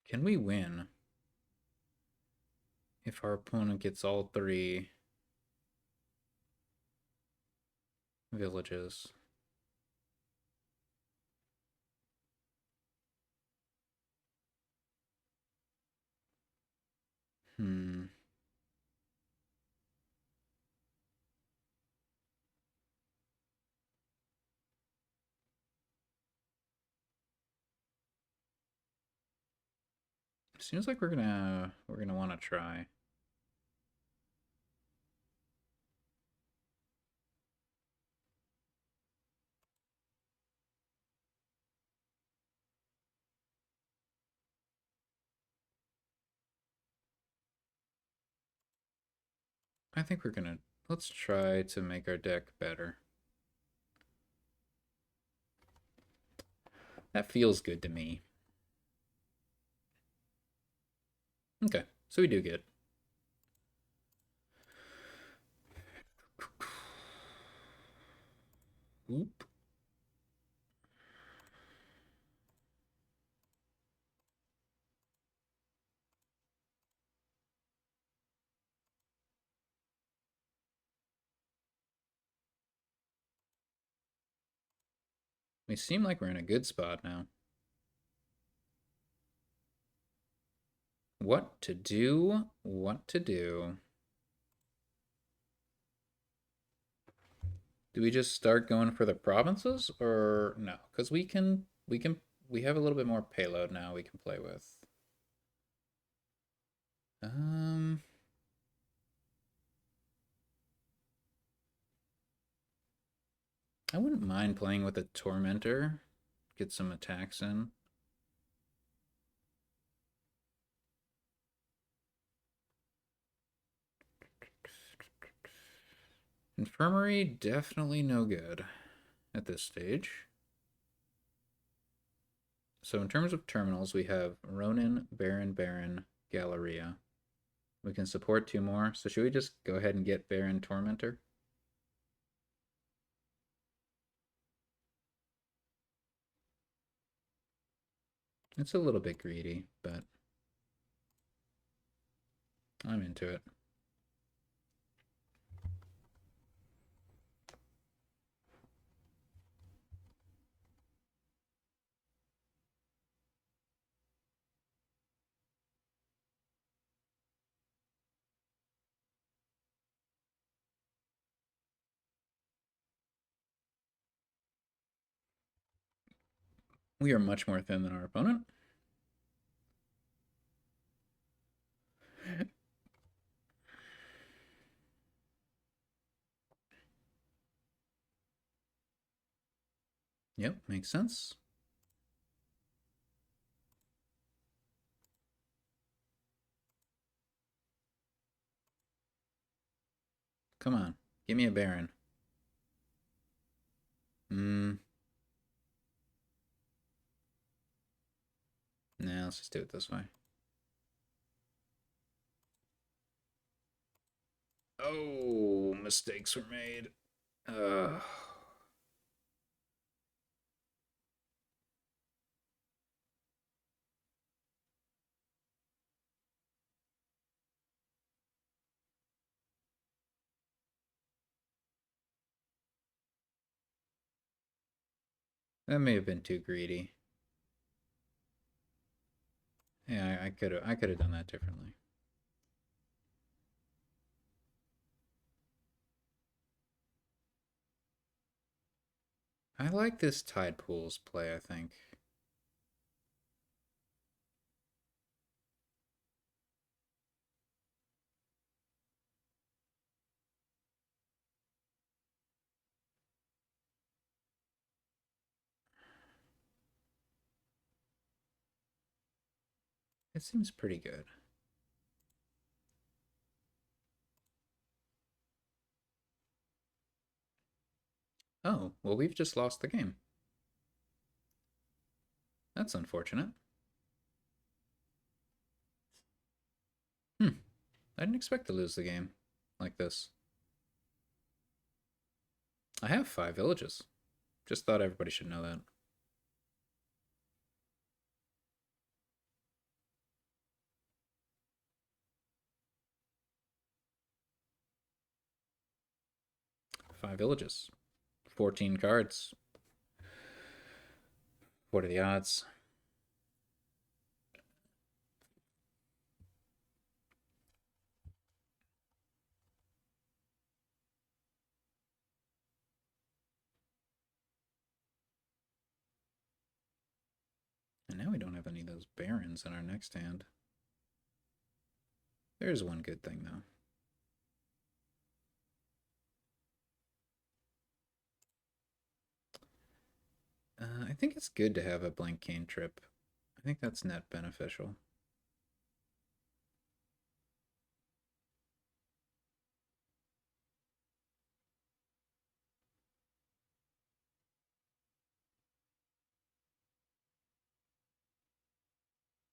Can we win if our opponent gets all three villages? Hmm. Seems like we're gonna want to try. I think we're gonna let's try to make our deck better. That feels good to me. Okay, so we do good. Oop. We seem like we're in a good spot now. What to do? What to do? Do we just start going for the provinces or no? Because we have a little bit more payload now we can play with. Um, I wouldn't mind playing with a Tormentor. Get some attacks in. Infirmary, definitely no good at this stage. So in terms of terminals, we have Ronin, Baron, Galleria. We can support two more. So should we just go ahead and get Baron Tormentor? It's a little bit greedy, but I'm into it. We are much more thin than our opponent. Yep, makes sense. Come on, give me a Baron. Hmm. Nah, let's just do it this way. Oh, mistakes were made. Uh, That may have been too greedy. Yeah, I could have done that differently. I like this Tide Pools play, I think. It seems pretty good. Oh, well, we've just lost the game. That's unfortunate. Hmm. I didn't expect to lose the game like this. I have 5 villages. Just thought everybody should know that. Five villages. 14 cards. What are the odds? And now we don't have any of those barons in our next hand. There's one good thing, though. I think it's good to have a blank cane trip. I think that's net beneficial.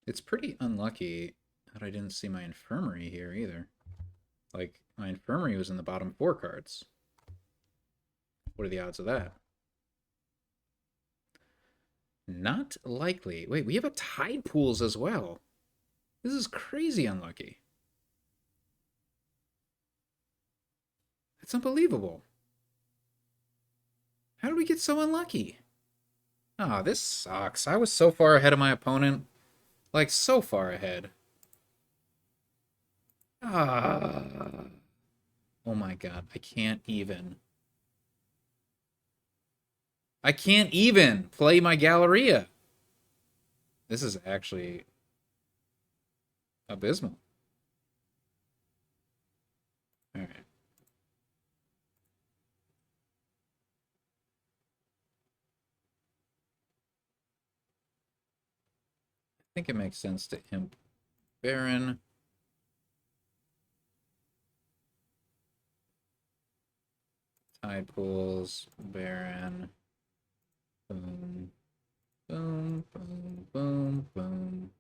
It's pretty unlucky that I didn't see my infirmary here either. Like, my infirmary was in the bottom 4 cards. What are the odds of that? Not likely. Wait, we have a Tide Pools as well. This is crazy unlucky. It's unbelievable. How did we get so unlucky? Ah, oh, this sucks. I was so far ahead of my opponent. Like, so far ahead. Ah. Oh my god, I can't even. I can't even play my Galleria. This is actually abysmal. Alright. I think it makes sense to imp Baron. Tide Pools, Baron. Boom. Boom, boom, boom, boom.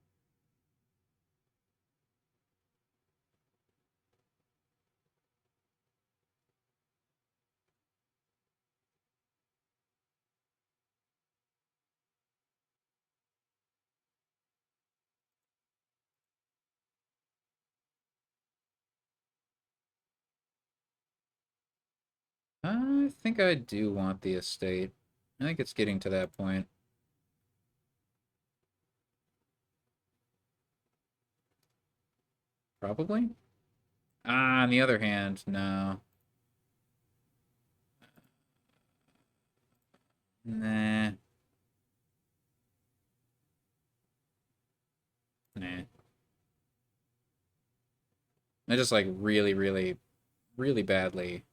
I think I do want the estate. I think it's getting to that point. Probably. Ah, on the other hand, no. Nah. Nah. I just like really, really, really badly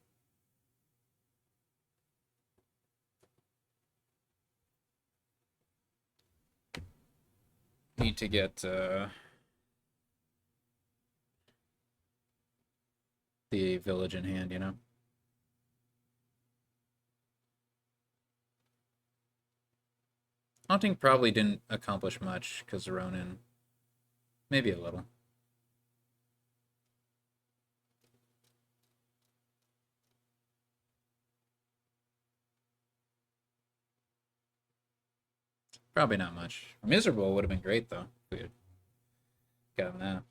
need to get the village in hand, you know? Haunting probably didn't accomplish much because Ronin. Maybe a little. Probably not much. Miserable would have been great, though. If we had gotten that.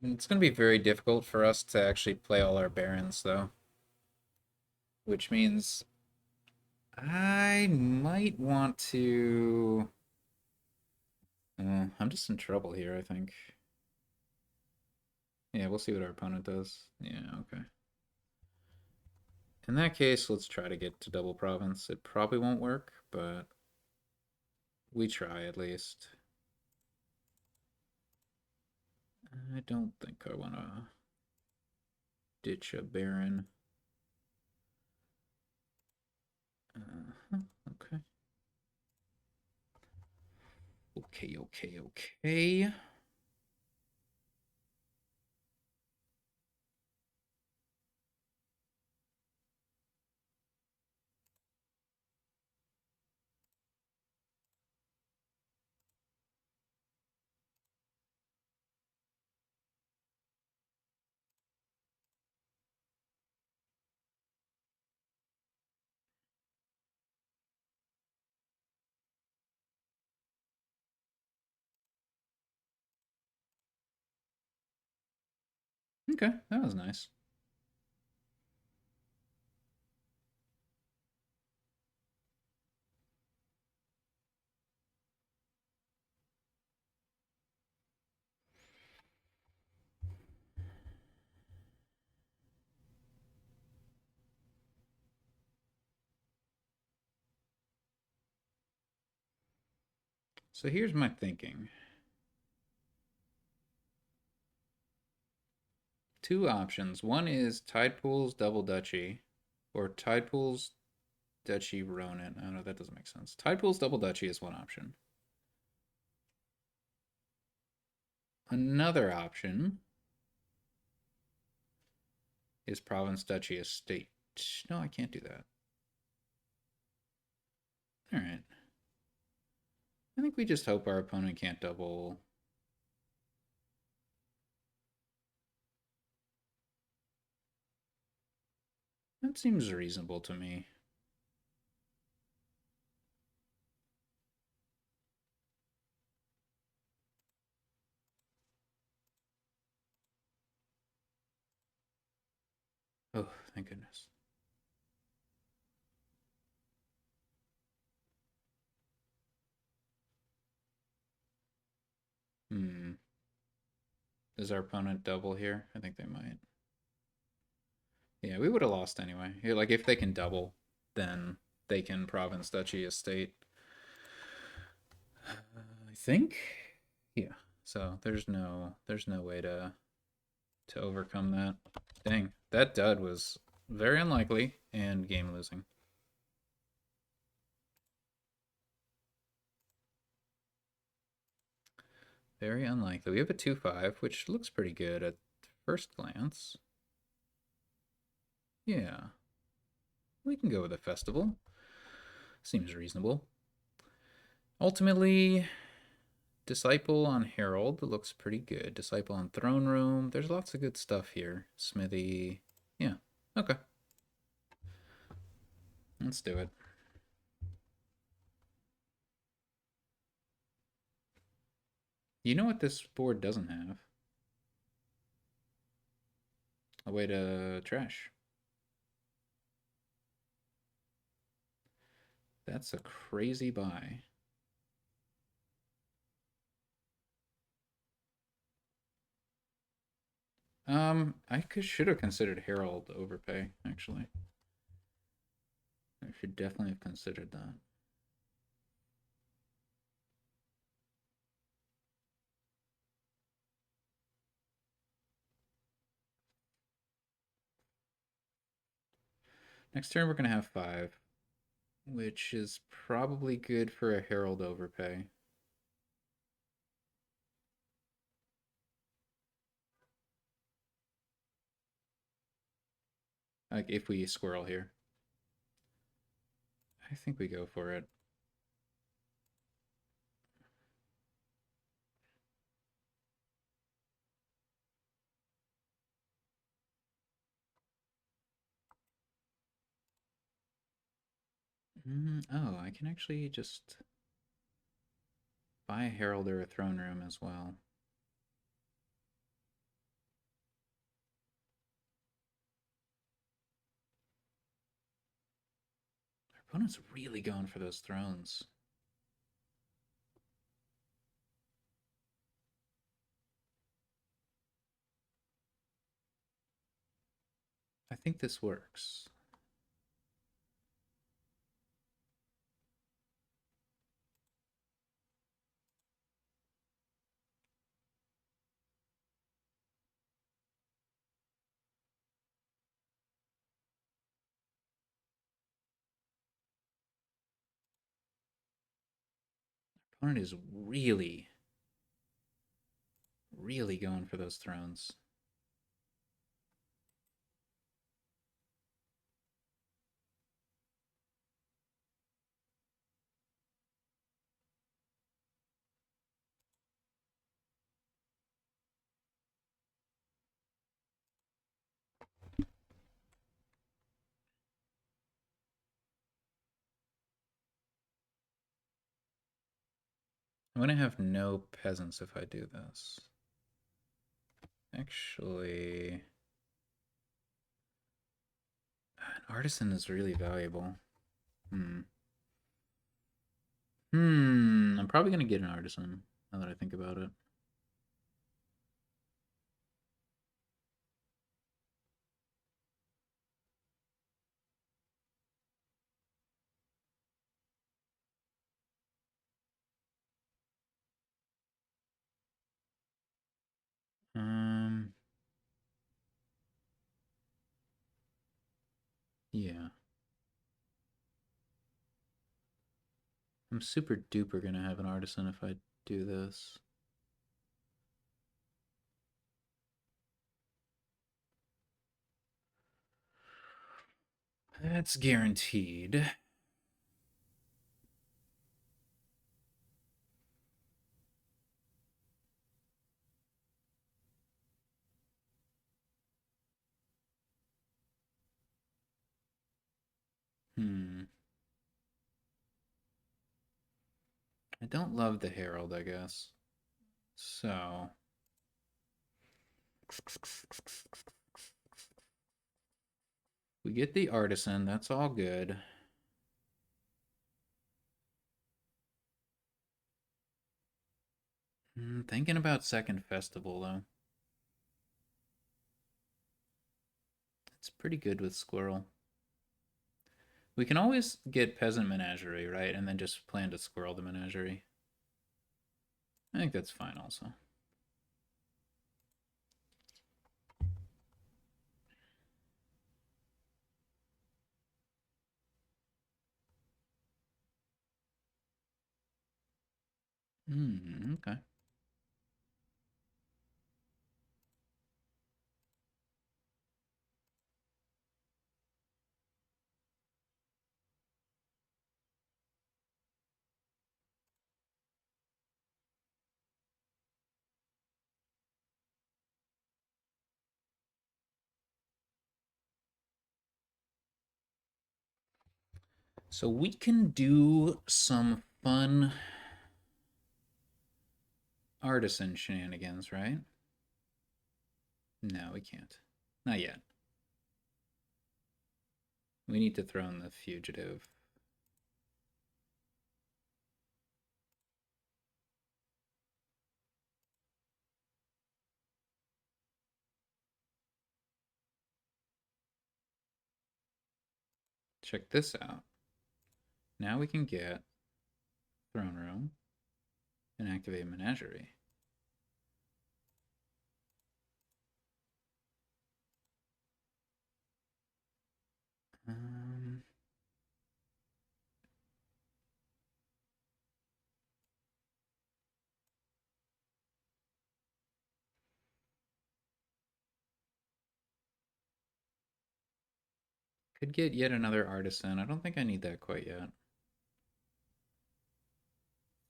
It's going to be very difficult for us to actually play all our barons, though. Which means I might want to... I'm just in trouble here, I think. Yeah, we'll see what our opponent does. Yeah, okay. In that case, let's try to get to double province. It probably won't work, but we try at least. I don't think I want to ditch a baron. Okay. Okay. Okay, that was nice. So here's my thinking. Two options. One is Tide Pools Double Duchy, or Tide Pools Duchy Ronin. I don't know, that doesn't make sense. Tide Pools Double Duchy is one option. Another option is Province Duchy Estate. No, I can't do that. Alright. I think we just hope our opponent can't double. That seems reasonable to me. Oh, thank goodness. Hmm. Does our opponent double here? I think they might. Yeah, we would have lost anyway. Like, if they can double, then they can Province Duchy Estate. I think. Yeah. So there's no way to overcome that. Dang, that dud was very unlikely and game losing. Very unlikely. We have a 2-5, which looks pretty good at first glance. Yeah. We can go with a festival. Seems reasonable. Ultimately, Disciple on Herald looks pretty good. Disciple on Throne Room. There's lots of good stuff here. Smithy. Yeah. Okay. Let's do it. You know what this board doesn't have? A way to trash. That's a crazy buy. Should have considered Herald overpay, actually. I should definitely have considered that. Next turn, we're going to have 5, which is probably good for a Herald overpay. Like, if we Squirrel here. I think we go for it. Oh, I can actually just buy a Herald or a Throne Room as well. Opponent's really going for those thrones. I think this works. Opponent is really, really going for those thrones. I'm going to have no peasants if I do this. Actually, an artisan is really valuable. I'm probably going to get an artisan, now that I think about it. Yeah. I'm super duper gonna have an artisan if I do this. That's guaranteed. I don't love the Herald, I guess. So. We get the artisan, that's all good. Thinking about second festival, though. It's pretty good with Squirrel. We can always get Peasant Menagerie, right? And then just plan to Squirrel the Menagerie. I think that's fine also. Okay. So we can do some fun artisan shenanigans, right? No, we can't. Not yet. We need to throw in the fugitive. Check this out. Now we can get throne room and activate menagerie. Could get yet another artisan. I don't think I need that quite yet.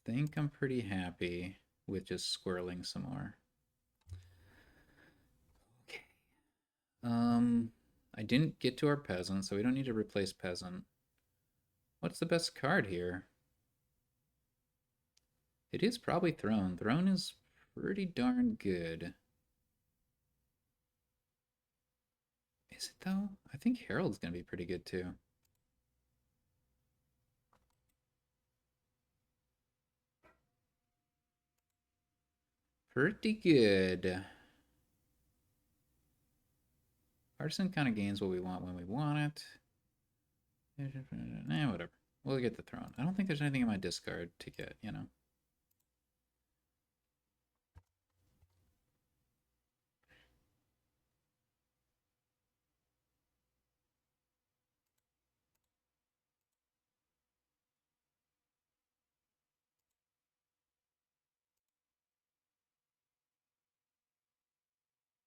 Think I'm pretty happy with just squirreling some more. Okay. I didn't get to our peasant, so we don't need to replace peasant. What's the best card here? It is probably throne. Throne is pretty darn good. Is it though? I think Herald's gonna be pretty good too. pretty good. Artisan kind of gains what we want when we want it. Whatever. We'll get the throne. I don't think there's anything in my discard to get, you know?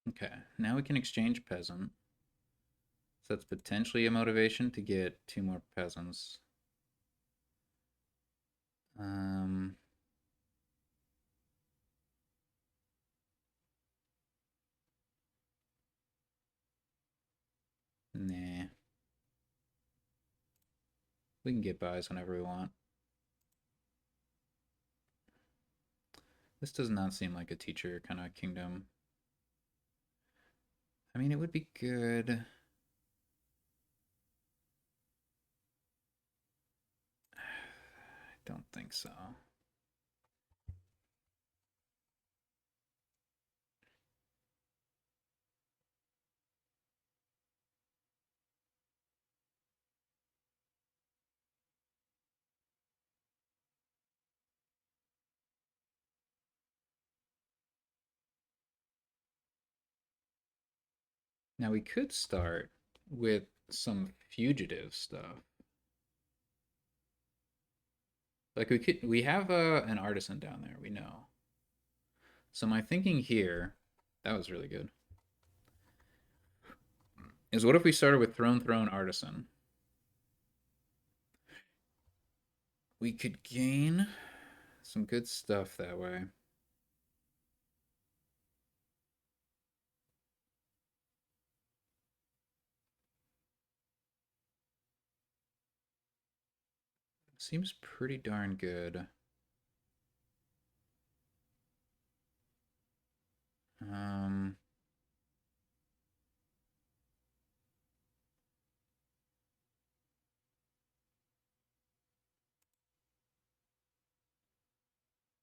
Okay, now we can exchange Peasant. So that's potentially a motivation to get 2 more Peasants. Um, nah. We can get buys whenever we want. This does not seem like a teacher kind of kingdom. I mean, it would be good. I don't think so. Now we could start with some fugitive stuff. Like we have an artisan down there, we know. So my thinking here, that was really good, is what if we started with throne artisan? We could gain some good stuff that way. Seems pretty darn good. Um,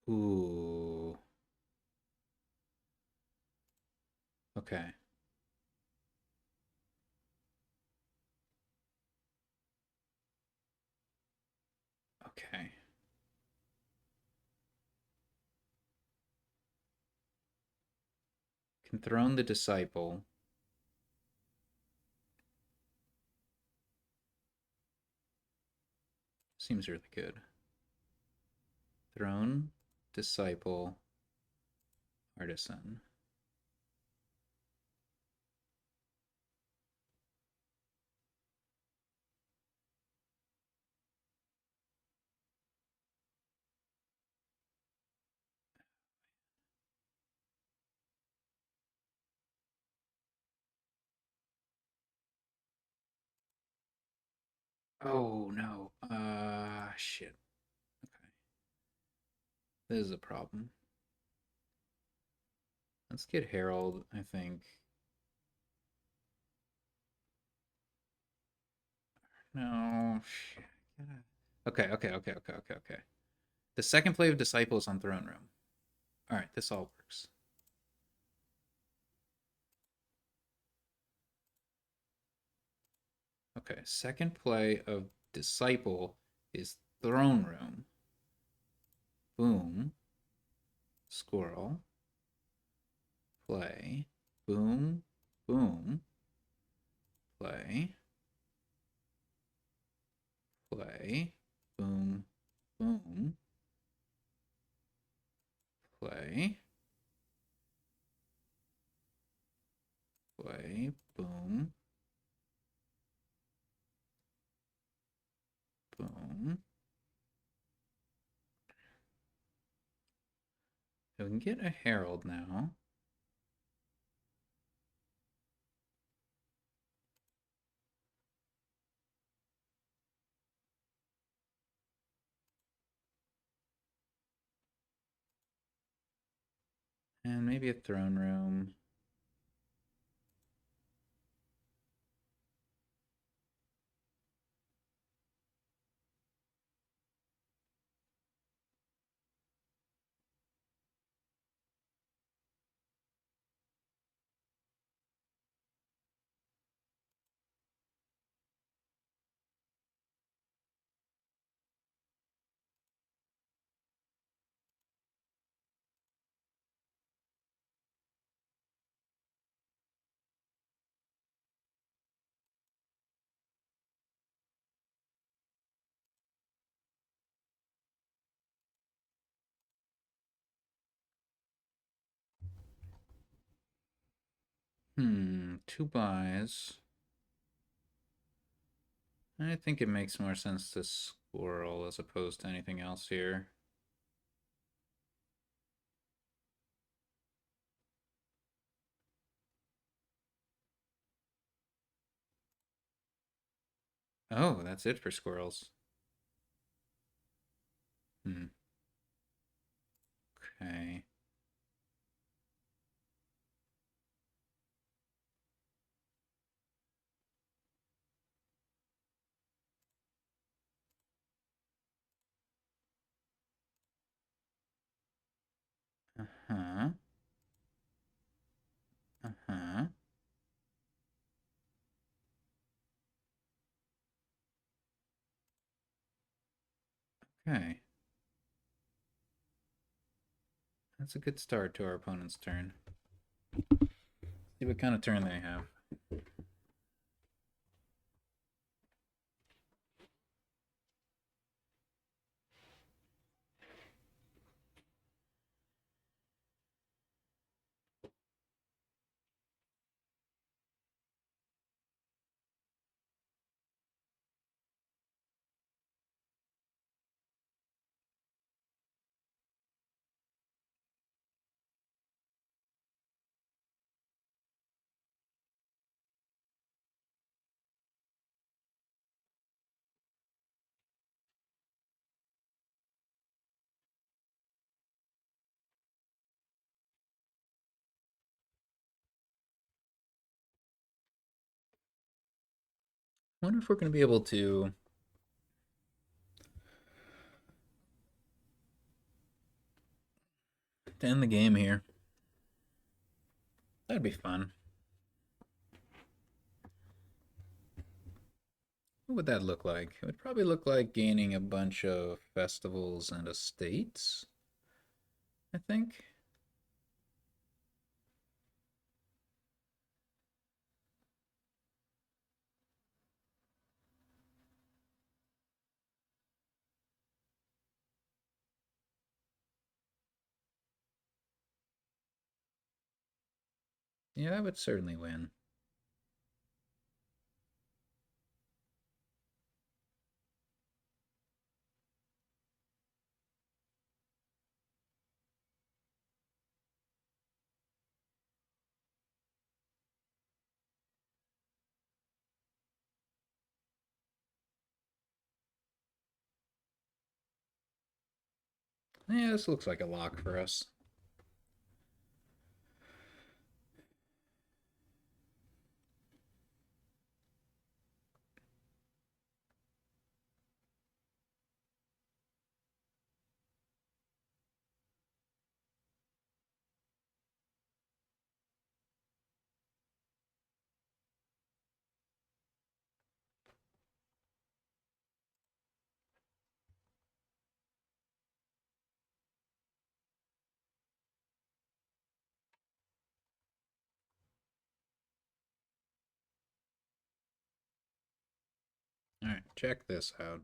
ooh. Okay. Okay. Can throne the disciple. Seems really good. Throne, disciple, artisan. Oh no. Shit. Okay. This is a problem. Let's get Harold, I think. No. Shit. Okay. The second play of Disciple is on Throne Room. Alright, this all works. Okay, second play of Disciple is Throne Room. Boom. Squirrel. Play. Boom. Boom. Play. Play. Boom. Boom. Play. Play. Boom. Boom. So we can get a Herald now. And maybe a Throne Room. Two buys. I think it makes more sense to Squirrel as opposed to anything else here. Oh, that's it for squirrels. Hmm. Okay. Uh-huh. Uh-huh. Okay. That's a good start to our opponent's turn. See what kind of turn they have. Wonder if we're going to be able to end the game here. That'd be fun. What would that look like? It would probably look like gaining a bunch of festivals and estates, I think. Yeah, that would certainly win. Yeah, this looks like a lock for us. Alright, check this out.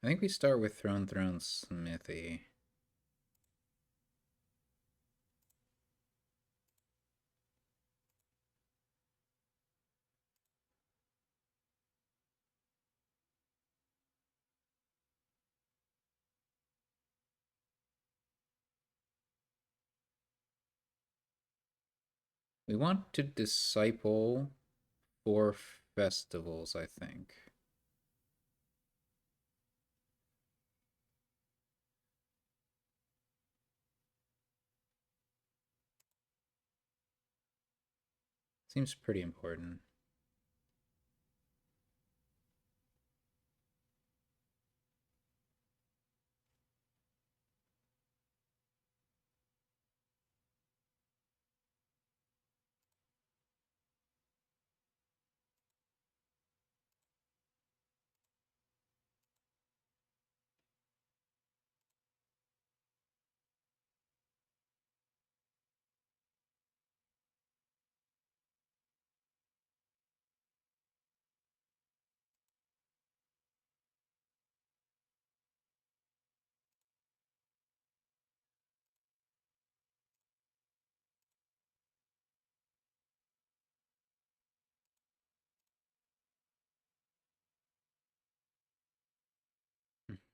I think we start with Throne Smithy. We want to disciple 4 festivals, I think. Seems pretty important.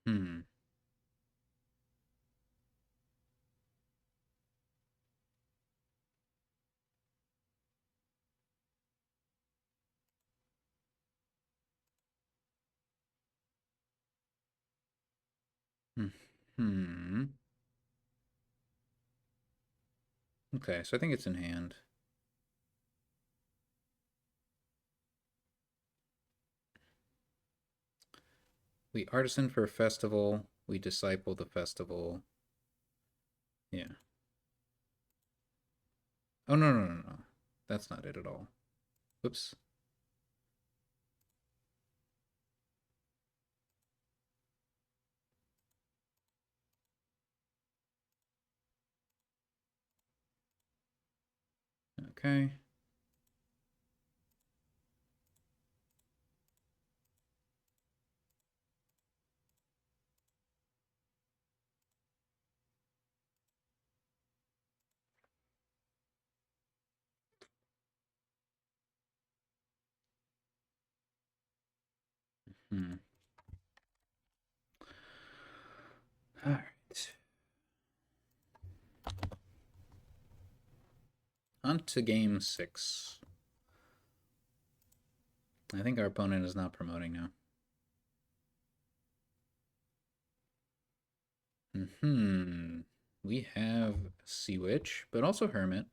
Hmm. Hmm. Okay, so I think it's in hand. We artisan for a festival. We disciple the festival. Yeah. Oh, no, no, no, no. That's not it at all. Whoops. Okay. Hmm. All right. On to game 6. I think our opponent is not promoting now. Hmm. We have Sea Witch, but also Hermit.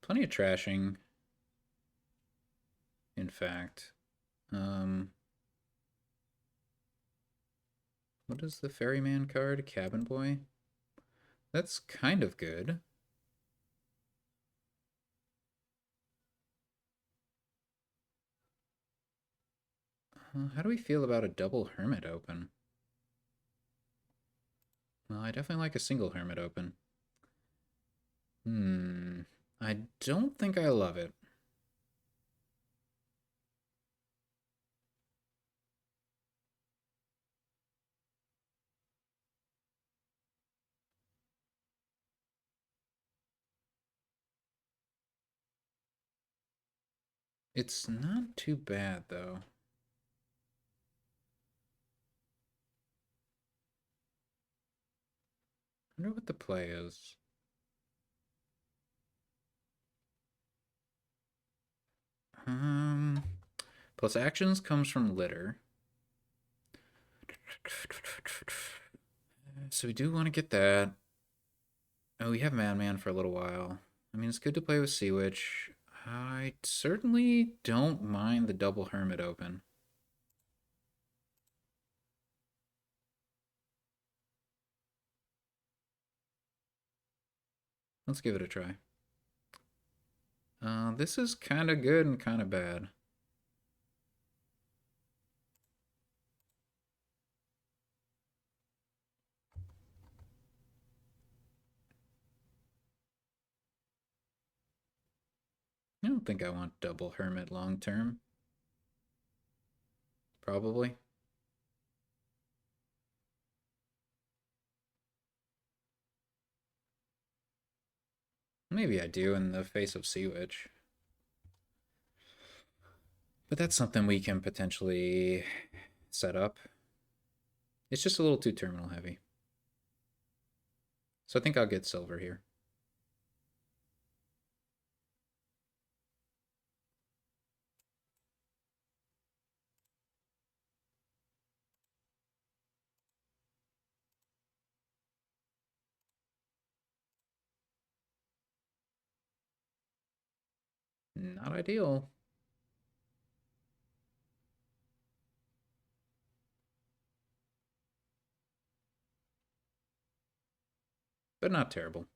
Plenty of trashing, in fact. Um, what is the Ferryman card? Cabin Boy? That's kind of good. How do we feel about a double Hermit open? Well, I definitely like a single Hermit open. Hmm. I don't think I love it. It's not too bad, though. I wonder what the play is. Um, Plus actions comes from litter. So we do want to get that. Oh, we have Madman for a little while. I mean, it's good to play with Sea Witch. I certainly don't mind the double Hermit open. Let's give it a try. This is kind of good and kind of bad. I don't think I want double Hermit long term. Probably. Maybe I do in the face of Sea Witch. But that's something we can potentially set up. It's just a little too terminal heavy. So I think I'll get silver here. Not ideal, but not terrible.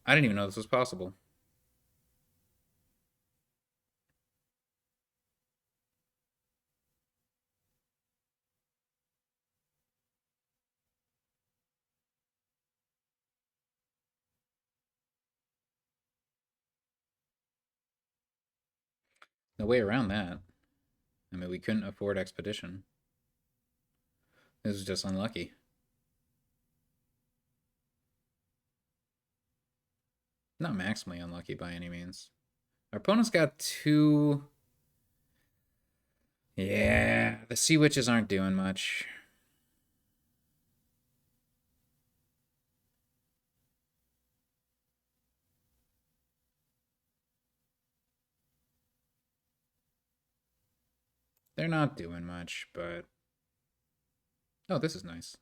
I didn't even know this was possible. No way around that. I mean, we couldn't afford Expedition. This was just unlucky. Not maximally unlucky by any means. Our opponent's got two. Yeah, the Sea Witches aren't doing much. They're not doing much, but. Oh, this is nice.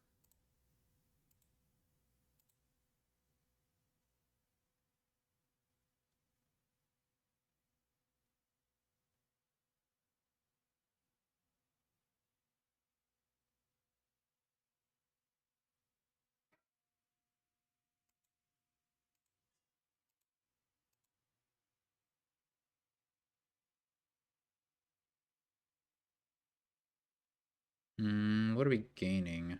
What are we gaining?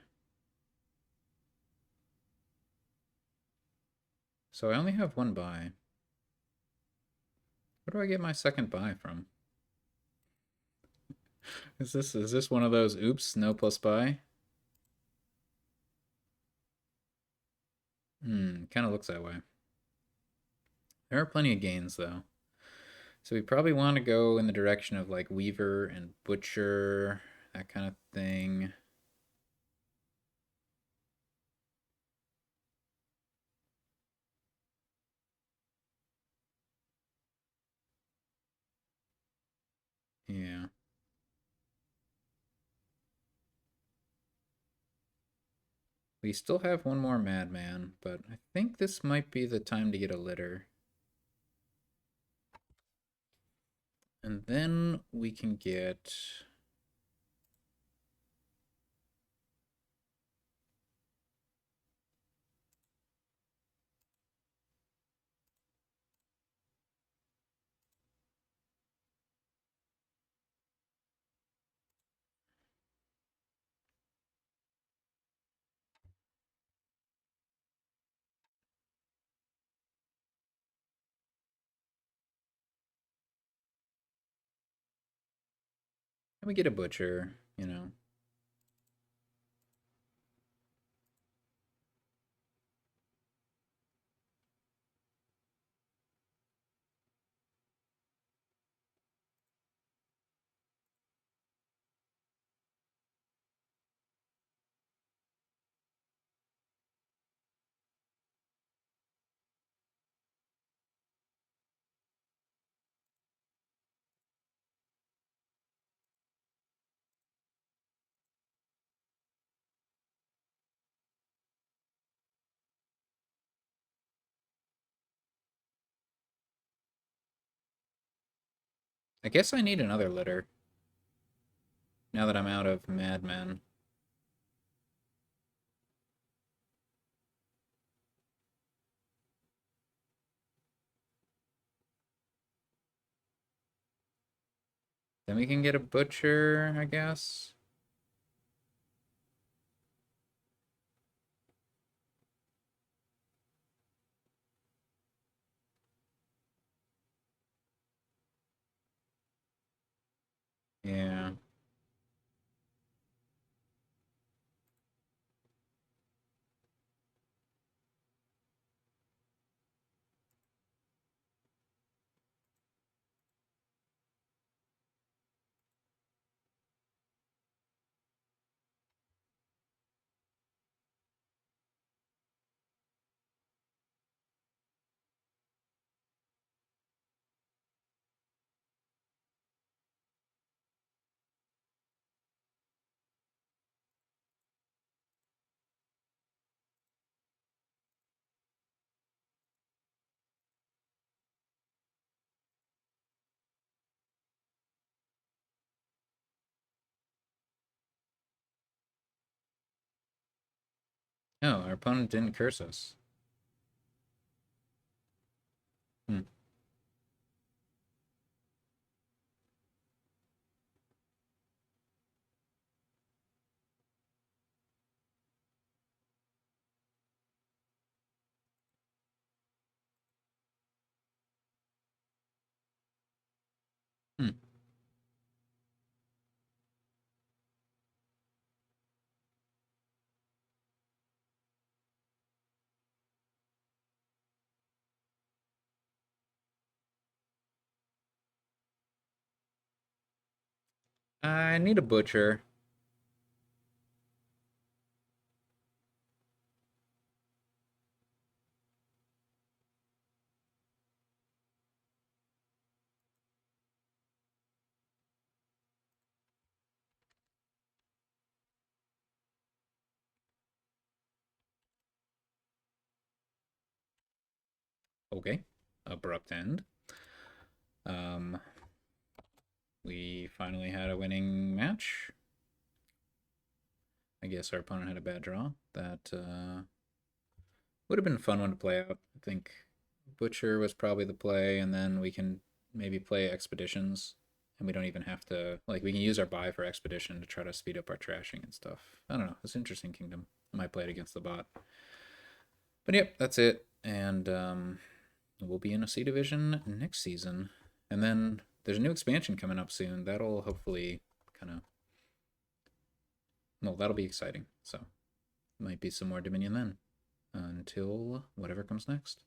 So I only have one buy. Where do I get my second buy from? Is this one of those oops, no plus buy? Kind of looks that way. There are plenty of gains though. So we probably want to go in the direction of like Weaver and Butcher, that kind of thing. Yeah. We still have one more Madman, but I think this might be the time to get a litter. And then we can get... Let me get a Butcher, you know. I guess I need another litter, now that I'm out of Madman. Then we can get a Butcher, I guess. Yeah. No, our opponent didn't curse us. Hmm. Hmm. I need a butcher. Okay. Abrupt end. Um, we finally had a winning match. I guess our opponent had a bad draw. That would have been a fun one to play out. I think Butcher was probably the play, and then we can maybe play Expeditions, and we don't even have to, like, we can use our buy for Expedition to try to speed up our trashing and stuff. I don't know. It's an interesting kingdom. I might play it against the bot. But yep, that's it. And we'll be in a C division next season. And then there's a new expansion coming up soon. That'll hopefully kind of, well, that'll be exciting. So might be some more Dominion then. Until whatever comes next.